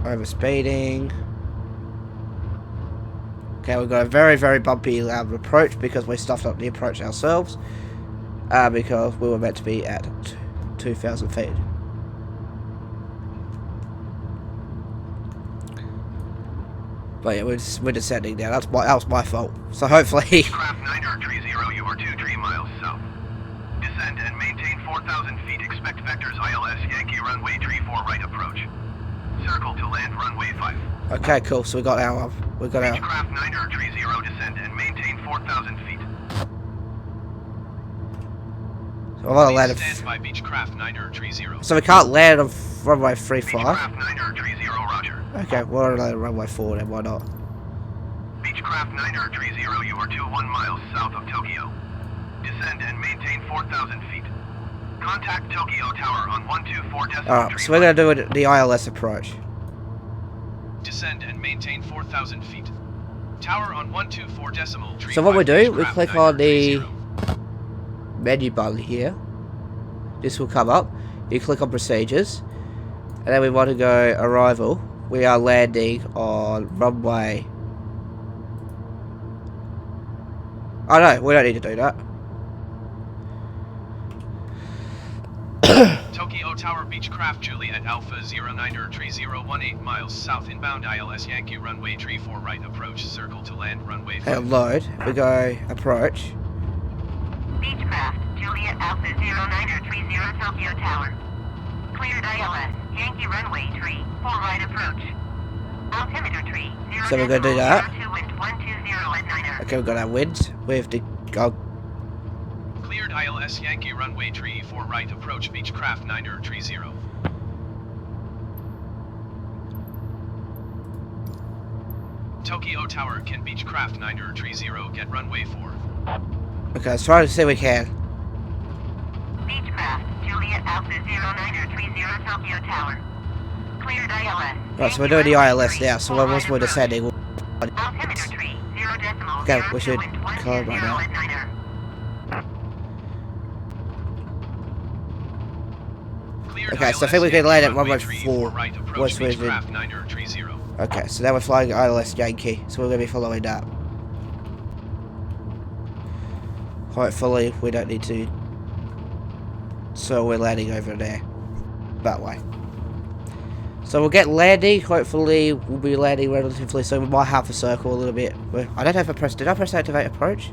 overspeeding. Okay, we've got a very, very bumpy approach because we stuffed up the approach ourselves. Because we were meant to be at 2,000 feet. But yeah, we're descending now. That was my fault. So hopefully. Beechcraft 9030, you are 23 miles south. Descend and maintain 4,000 feet. Expect vectors. ILS Yankee runway 34 right approach. Circle to land runway 5. Okay, cool. So we got our Beechcraft 9030, descend and maintain 4,000 feet. So I want to Please land. stand by Beechcraft 9030. So we can't land on runway 35. Beechcraft 9030, roger. Okay, we'll land on runway 4 then. Why not? Beechcraft 9030, you are 21 miles south of Tokyo. Descend and maintain 4,000 feet. Contact Tokyo Tower on 124.3. Alright, so we're gonna do the ILS approach. Descend and maintain 4,000 feet. Tower on 124.3. So what we do, we Beechcraft click on the 9030. menu button here. This will come up. You click on procedures, and then we want to go arrival. We are landing on runway. Oh no, we don't need to do that. Tokyo Tower Beechcraft Juliet Alpha 093018 miles south inbound ILS Yankee runway 34 right approach circle to land runway 5. And load. We go approach. Beechcraft Juliet Alpha 0930 Tokyo Tower. Cleared ILS Yankee runway 34 right approach. Altimeter tree 0. So we're gonna do that. 02 wind 120 at 9er. Okay, we've got our winds. We have to go. Cleared ILS Yankee runway 34 right approach Beechcraft 9030. Tokyo Tower can Beechcraft 9030 get runway 4. Okay, let's try to see if we can. Beechcraft Juliet Alpha 0930 Tokyo Tower. Cleared ILS. Right, so we're doing the ILS now, so once we're descending, we'll... Altimeter tree 0. Okay, we should 02 wind climb right 120 now. at 9er. Cleared Okay, so I ILS think we can Yankee land at runway runway 34 4. right approach What's with it? Beechcraft 9030. Okay, so now we're flying ILS Yankee, so we're going to be following that. Hopefully, we don't need to. So we're landing over there. That way. So we'll get landing. Hopefully, we'll be landing relatively soon. We might have a circle a little bit. I don't know if I pressed. Did I press activate approach?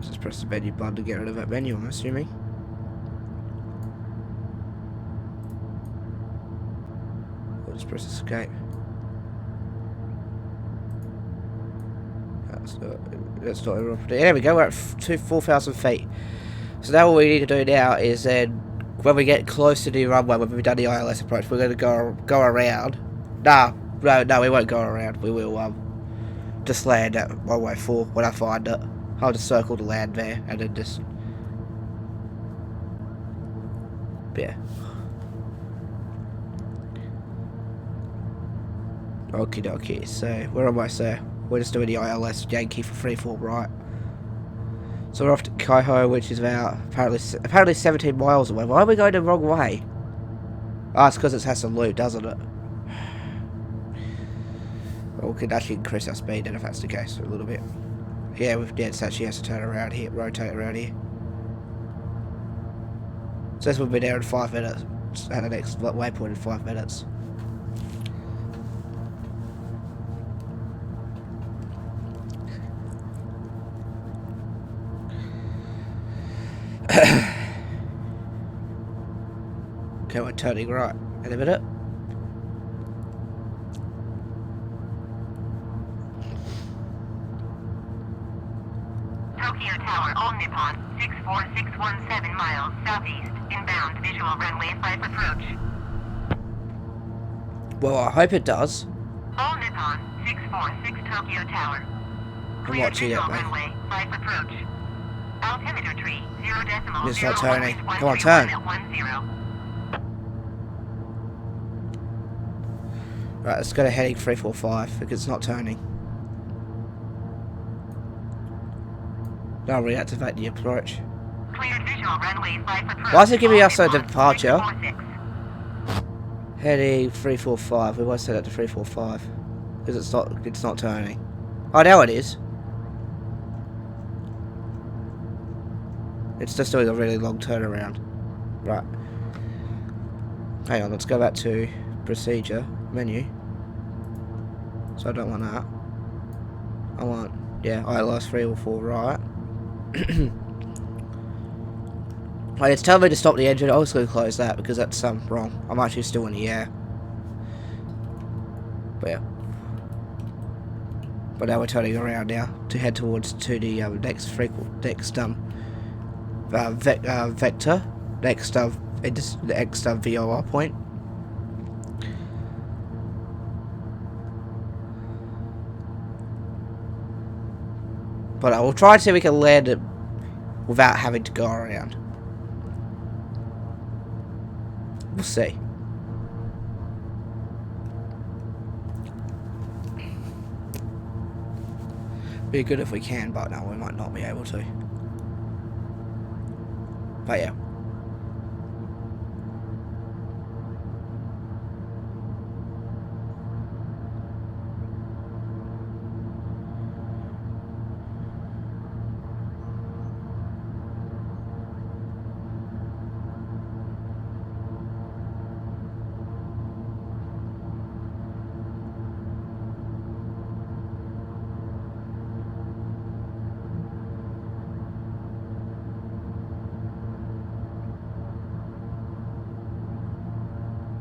So just press the menu button to get rid of that menu, I'm assuming. Or just press escape. That's not a there we go, we're at 4,000 feet. So now what we need to do now is then, when we get close to the runway, when we've done the ILS approach, we're going to go around. No, we won't go around. We will just land at runway 4 when I find it. I'll just circle the land there and then just... yeah. Okie dokie, so we're almost there. We're just doing the ILS Yankee for freefall right. So we're off to Kaiho, which is about apparently 17 miles away. Why are we going the wrong way? Oh, it's because it has some loot, doesn't it? Well, we can actually increase our speed then if that's the case a little bit. Yeah, it actually has to turn around here, rotate around here. So this will be there in 5 minutes. At the next waypoint in 5 minutes. Okay, we're turning right in a minute. Tokyo Tower, Omnipon, 64617 miles southeast, inbound, visual runway 5 approach. Well, I hope it does. Omnipon, 646 Tokyo Tower. I'm watching it, mate. Runway 5 approach. Altimeter tree, 0.0. It's not turning. Come on, turn. Right, let's go to heading 345 because it's not turning. Now reactivate the approach. Cleared visual runway 5 approach. Why is it giving us a Omnipon, departure? 646. Heading 345. We won't set it to 345 because it's not turning. Oh, now it is. It's just doing a really long turnaround. Right. Hang on, let's go back to procedure menu. So I don't want that. I want, yeah, ILS 304 right. Right, it's telling me to stop the engine. I was going to close that because that's wrong. I'm actually still in the air. But yeah. But now we're turning around now to head towards the next vector, next VOR point. But I will try to see if we can land it without having to go around. We'll see. Be good if we can, but no, we might not be able to. But yeah.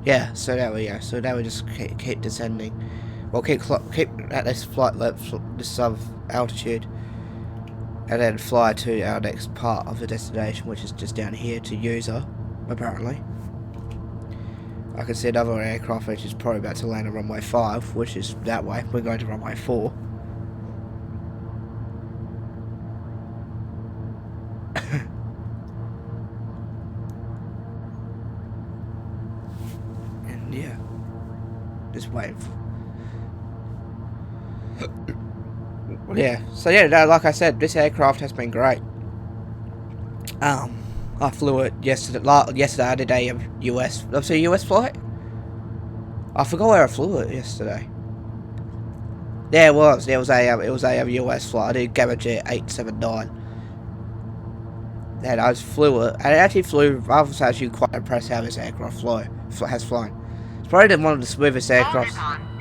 Yeah, so there we go. So now we just keep descending. Well, keep at this flight level, this altitude, and then fly to our next part of the destination, which is just down here to user, apparently. I can see another aircraft which is probably about to land on runway 5, which is that way. We're going to runway 4. And yeah, just waiting. Yeah, so yeah, no, like I said, this aircraft has been great. I flew it yesterday. I did a US flight. I forgot where I flew it yesterday. Yeah, it was. It was a US flight. I did Gamma Jet 879. And I just flew it, and it actually flew. I was actually quite impressed how this aircraft has flown. It's probably one of the smoothest aircrafts.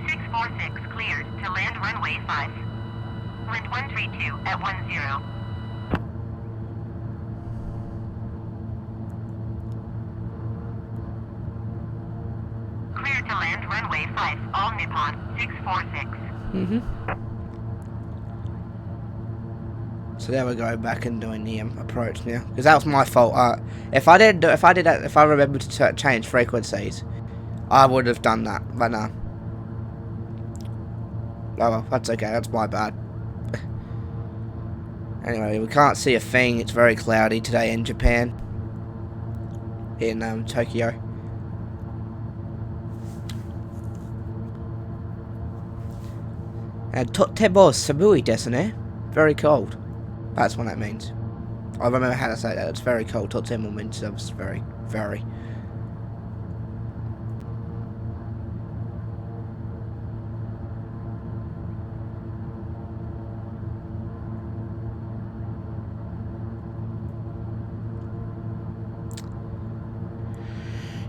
646 cleared to land runway 5. Wind 132 at 10. runway 5, all Nippon 646. So now we're going back and doing the approach now, because that was my fault. If I remembered to change frequencies, I would have done that. But no. Oh well, that's okay. That's my bad. Anyway, we can't see a thing. It's very cloudy today in Japan, in Tokyo. And Totemo samui desu ne? Very cold. That's what that means. I remember how to say that. It's very cold. Totemo means it's very, very.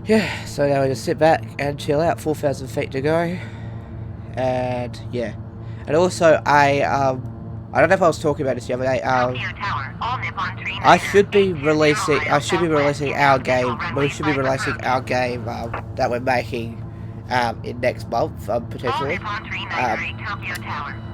Yeah, so now we just sit back and chill out. 4,000 feet to go. And yeah. And also, I don't know if I was talking about this the other day. I should be releasing our game. We should be releasing our game that we're making in next month, potentially.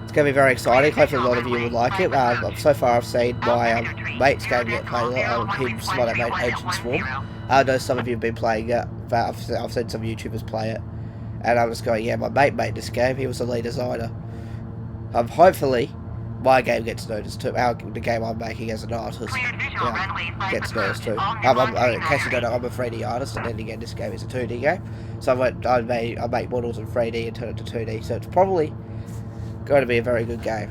It's going to be very exciting. Hopefully a lot of you will like it. So far I've seen my mate's game get played a lot. Him's one that made Ancient Swarm. I know some of you have been playing it, but I've seen some YouTubers play it. And I was going, yeah, my mate made this game. He was the lead designer. Hopefully, my game gets noticed too. The game I'm making as an artist gets noticed too. In case you don't know, I'm a 3D artist, and then again, this game is a 2D game. So I make models in 3D and turn it to 2D. So it's probably going to be a very good game.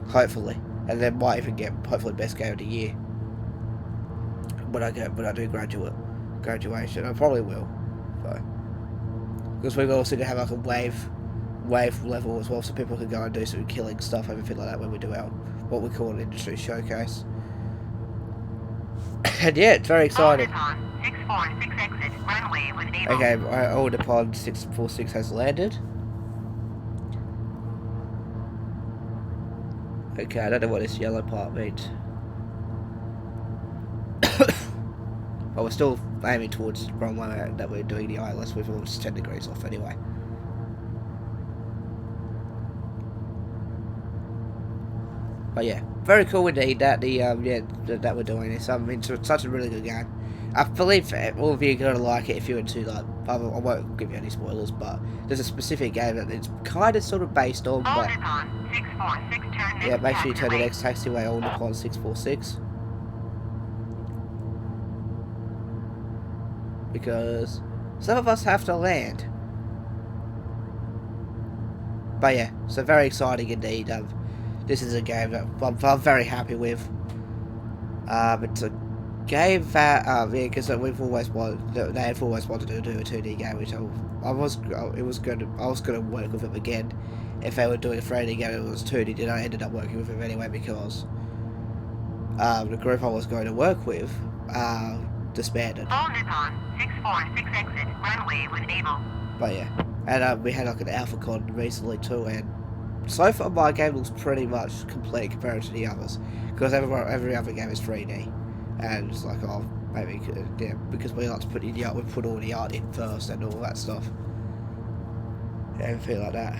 Hopefully, and then might even get hopefully best game of the year when I do graduation. I probably will, so because we're also gonna have like a wave level as well, so people can go and do some killing stuff, everything like that, when we do our what we call an industry showcase. And yeah, it's very exciting. Okay, all Nippon 646 has landed. Okay, I don't know what this yellow part means. But we're still aiming towards the runway that we're doing the ILS with, which is 10 degrees off anyway. But yeah, very cool indeed that that we're doing this. I mean, it's such a really good game. I believe all of you are gonna like it if you're into like. I won't give you any spoilers, but there's a specific game that it's kind of sort of based on. But yeah, make sure you turn the next taxiway on Nippon 646. Because some of us have to land. But yeah, so very exciting indeed. This is a game that I'm very happy with. It's a game that yeah, because they've always wanted to do a 2D game, which I was gonna work with them again if they were doing a 3D game. It was 2D, and I ended up working with them anyway because the group I was going to work with disbanded. All Nippon 646 exit runway with able. But yeah, and we had like an alpha con recently too, and so far my game looks pretty much complete compared to the others, because every other game is 3D, and it's like, oh, maybe yeah, because we like to put in the art, we put all the art in first and all that stuff, yeah, everything like that.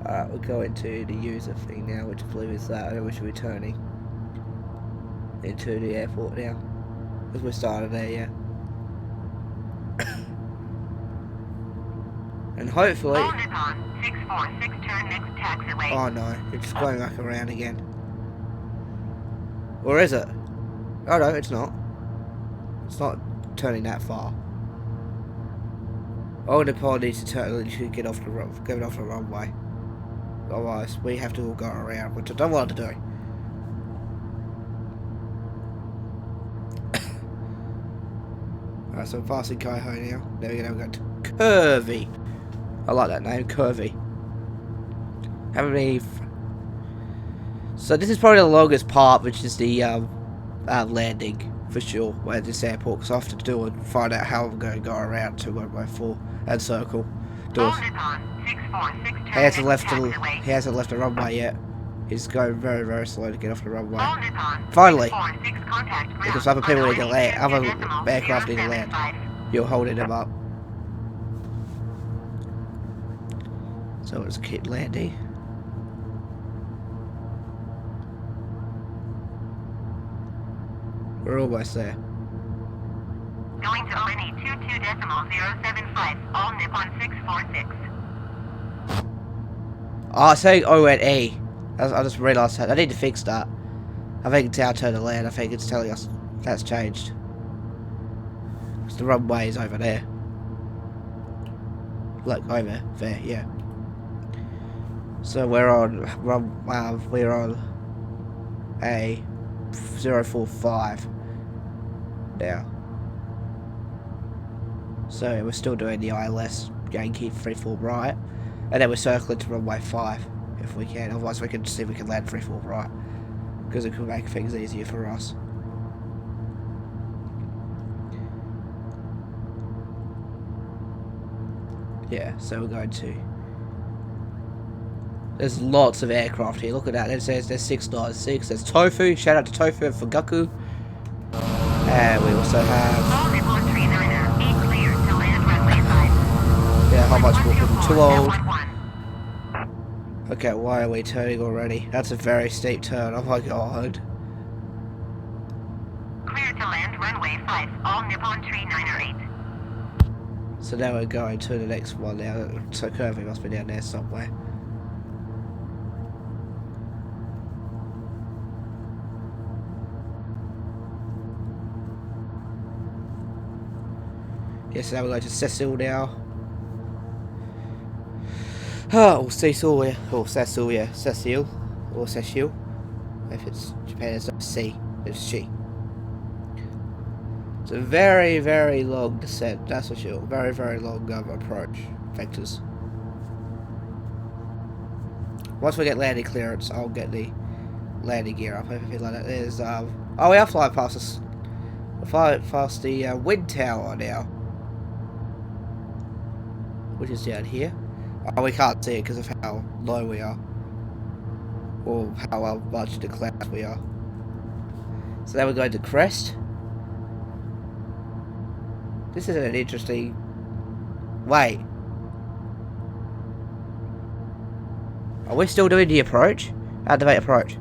Alright, we'll go into the user thing now, which I believe is that, and we should be turning into the airport now, because we started there, yeah. And hopefully... All Nippon 646 turn next taxiway. Oh no, it's going back around again. Or is it? Oh no, it's not. It's not turning that far. Oh, Nippon needs to turn, get off the runway. Otherwise, we have to all go around, which I don't want to do. Alright, so I'm passing Kaiho now. Now we're going to go to Curvy. I like that name, Curvy. So this is probably the longest part, which is the landing, for sure, at this airport, because I have to find out how I'm going to go around to 114 and circle. He hasn't left the runway yet. He's going very, very slow to get off the runway. All Nippon. Finally! 646 contact ground. Because other people need to land, other Decimal aircraft need to land. 075. You're holding him up. So let's keep landing. We're almost there. Going to ONE 22.075. All Nippon 646. Oh, it's saying ONE. I just realised that. I need to fix that. I think it's our turn to land. I think it's telling us that's changed. Because the runway is over there. Like over there, yeah. So we're on a 045 now. So we're still doing the ILS Yankee freeform right, and then we're circling to runway 5 if we can. Otherwise, we can see if we can land freeform right, because it could make things easier for us. Yeah, so we're going to. There's lots of aircraft here. Look at that. It says there's 696. There's Tofu. Shout out to Tofu and Fugaku. And we also have. All Nippon 39er. 8 clear to land runway 5. Yeah, how much more? Too old. 111. Okay, why are we turning already? That's a very steep turn. Oh my god. Clear to land runway 5. All Nippon 39er 8. So now we're going to the next one now. So curving must be down there somewhere. Yes, now we're going to Cecil now. Oh, Cecil, yeah. Or Cecil, yeah. Cecil. Or Cecil. If it's Japan, it's not C. It's she. It's a very, very long descent, that's for sure. Very, very long approach. Vectors. Once we get landing clearance, I'll get the landing gear up. Everything like that. There's, oh, we are flying past us. We're flying past the wind tower now. Which is down here. Oh, we can't see it because of how low we are. Or how much in the clouds we are. So now we're going to crest. This is an interesting... Wait. Are we still doing the approach? Activate approach.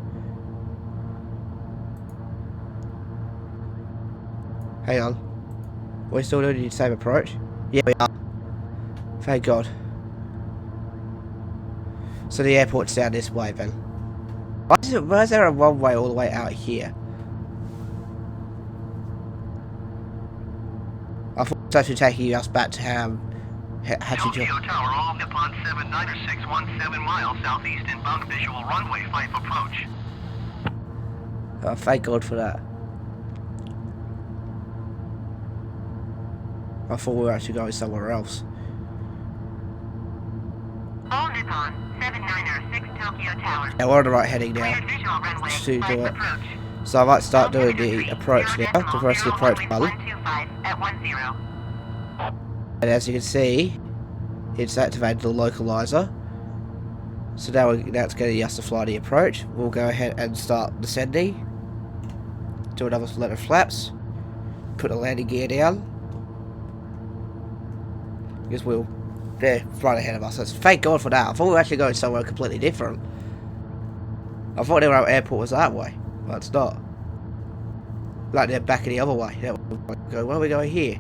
Hang on. Are we still doing the same approach? Yeah, we are. Thank God. So the airport's down this way then. Why is there a one-way all the way out here? I thought it was actually taking us back to Hachijiojima. Tokyo Tower, all Nippon 79er miles southeast inbound visual runway 5 approach. Oh, thank God for that. I thought we were actually going somewhere else. All Nippon 796 Tokyo Tower. Yeah, we're on the right heading now. Cleared visual runway To do 5 it. approach. So I might start doing the approach now. To press the approach button. 125 at 10. And as you can see, it's activated the localizer. So now it's getting us to fly the approach. We'll go ahead and start descending. Do another let of flaps. Put the landing gear down. Because they're right ahead of us. So thank God for that. I thought we were actually going somewhere completely different. I thought our airport was that way, but it's not. Like they're back in the other way. Where are we going here?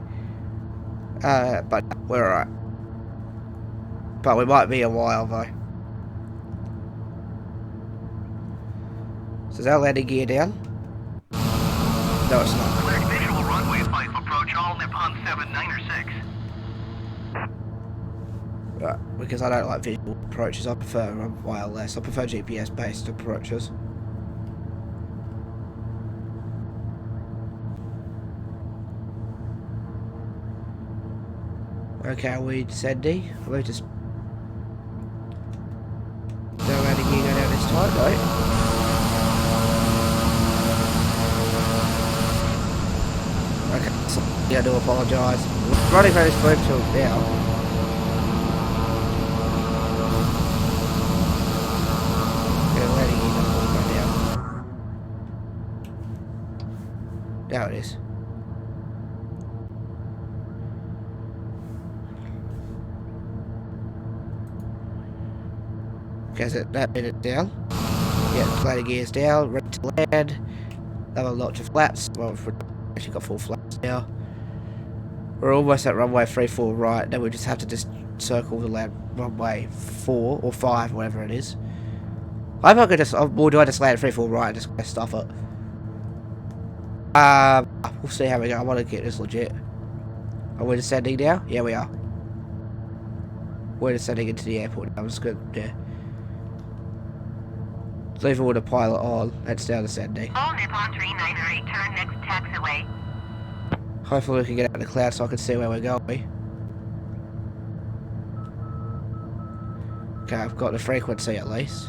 But we're alright. But we might be a while though. So is our landing gear down? No, it's not. Cleared visual runway 5 approach, all Nippon 796. Right, because I don't like visual approaches, I prefer wireless. I prefer GPS based approaches. Okay, are we descending? Are we just... No landing gear go down this time, though. Okay, so I do apologise. We're running very slow till now. Okay, landing gear. Now it is. Okay, so that minute down. Yeah, landing gears down, ready to land. Another launch of flaps. Well, we've actually got 4 flaps now. We're almost at runway 34 right. Then we just have to just circle the land runway 4 or 5, whatever it is. I'm not gonna just, or do I just land 34 right and just stuff it? We'll see how we go. I want to get this legit. Are we descending now? Yeah, we are. We're descending into the airport now. I'm just good. Yeah. Leaving with the pilot on. That's down descending. All Nippon 398, turn next taxiway. Hopefully we can get out of the cloud so I can see where we're going. Okay, I've got the frequency at least.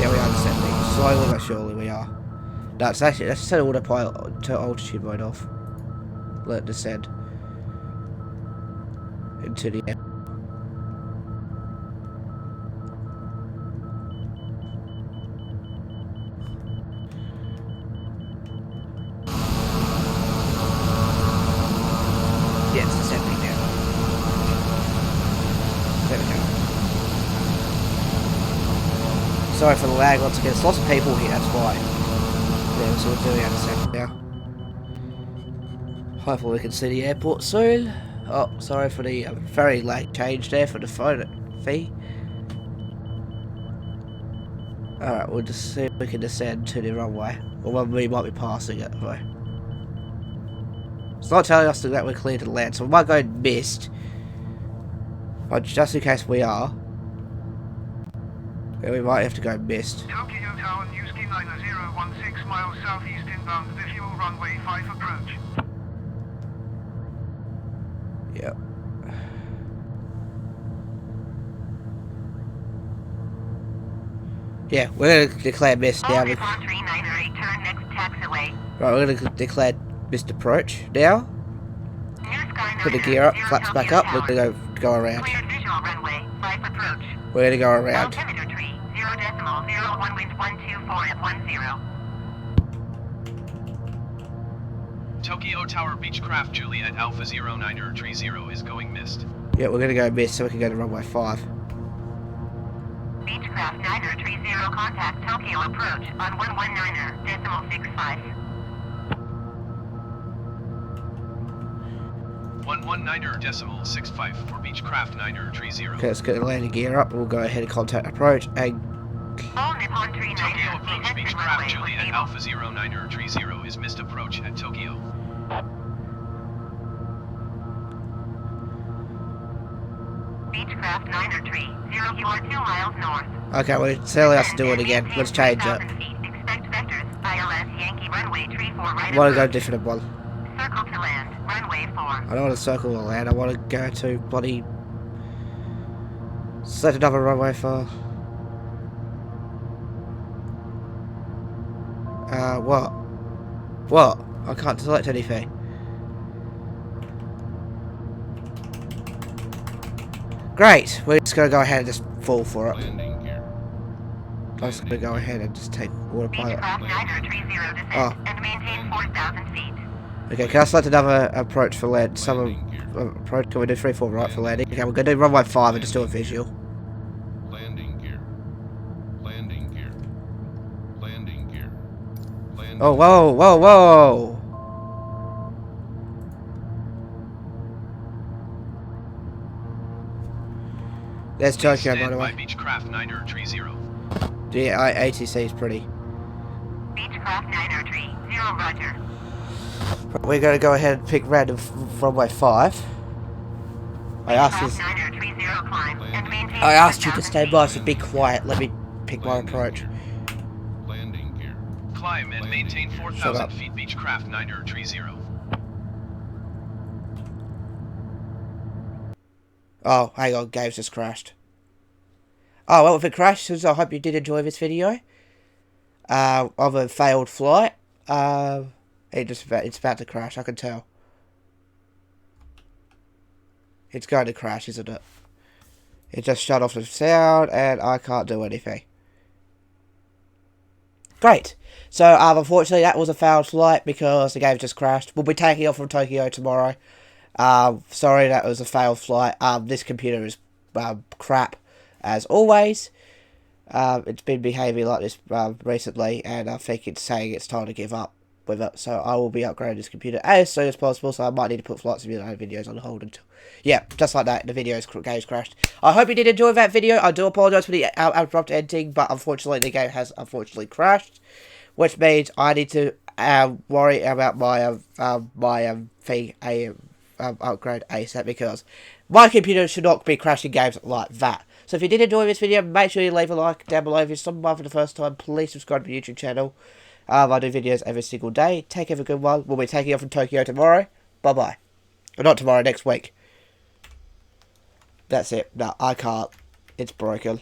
Yeah, we are descending. Slowly but surely we are. No, it's actually, let's set autopilot to altitude mode off. Let it descend. Into the air. Yeah, it's descending now. There we go. Sorry for the lag once again. There's lots of people here, that's why. Yeah, so we're doing descend now. Hopefully we can see the airport soon. Oh, sorry for the very late change there for the phone fee. Alright, we'll just see if we can descend to the runway. Or when we might be passing it, though. It's not telling us that we're clear to land, so we might go missed. But just in case we are, then we might have to go missed. Tokyo Tower, Newski 9016 miles southeast inbound, visual runway 5 approach. Yep. Yeah, we're gonna declare missed now. All Nippon 398, turn next taxiway. Right, we're gonna declare missed approach now. New Sky Put the 9 gear up, 0 flaps back Tokyo up, we're Tower. gonna go around. Cleared visual runway 5 approach. We're gonna go around. Altimeter tree 0.01 wind 124 at 10. Tokyo Tower Beechcraft Juliet Alpha 0930 is going missed. Yeah, we're gonna go missed so we can go to runway 5. Beechcraft 9030, contact Tokyo approach on 119.65. 119.65 for Beechcraft 9030. Okay, let's get the landing gear up and we'll go ahead and contact approach and All Nippon Tokyo 398, approach exit Beechcraft runway Juliet stable. Alpha 0930 is missed approach at Tokyo. Beechcraft 9030, you are 2 miles north. okay, well it's telling us to do it again. Let's change it. 3,000 feet. Expect vectors. ILS Yankee runway tree 4 right I wanna go approach. different one. Circle to land. Runway 4. I don't wanna circle the land, I wanna go to bloody set another runway for what? What? I can't select anything. Great, we're just gonna go ahead and just fall for it. Landing gear. I'm just gonna go ahead and just take autopilot. Beechcraft 9030 descend Oh. and maintain 4,000 feet. Okay, can I select another approach for land? Some Landing gear. approach, can we do 3-4 right for landing? Okay, we're gonna do runway 5 and just do a visual. Landing gear. Landing gear. Landing gear. Landing Oh, whoa, whoa, whoa! There's Tokyo, by Stand the by way. Beechcraft 9030. The ATC is pretty. Beechcraft 9030, roger. We're gonna go ahead and pick random runway 5. I asked Beechcraft this. 9030 climb and maintain I asked you to 4,000 stay feet. by, so be quiet. Let me pick my approach. Landing gear. Climb and maintain Shut 4,000 up. feet Beechcraft 9030. Oh, hang on, game's just crashed. Oh, well, if it crashes, I hope you did enjoy this video. Of a failed flight. It's about to crash, I can tell. It's going to crash, isn't it? It just shut off the sound, and I can't do anything. Great. So, unfortunately, that was a failed flight because the game just crashed. We'll be taking off from Tokyo tomorrow. Sorry, that was a failed flight. This computer is crap, as always. It's been behaving like this recently, and I think it's saying it's time to give up with it. So I will be upgrading this computer as soon as possible. So I might need to put Flight Simulator videos on hold until, yeah, game's crashed. I hope you did enjoy that video. I do apologise for the abrupt ending, but unfortunately the game has unfortunately crashed, which means I need to worry about my upgrade ASAP, because my computer should not be crashing games like that. So if you did enjoy this video, make sure you leave a like down below. If you're someone for the first time, please subscribe to my YouTube channel. I do videos every single day. Take care, have a good one. We'll be taking off from Tokyo tomorrow. Bye-bye. Or not tomorrow, next week. That's it. No, I can't. It's broken.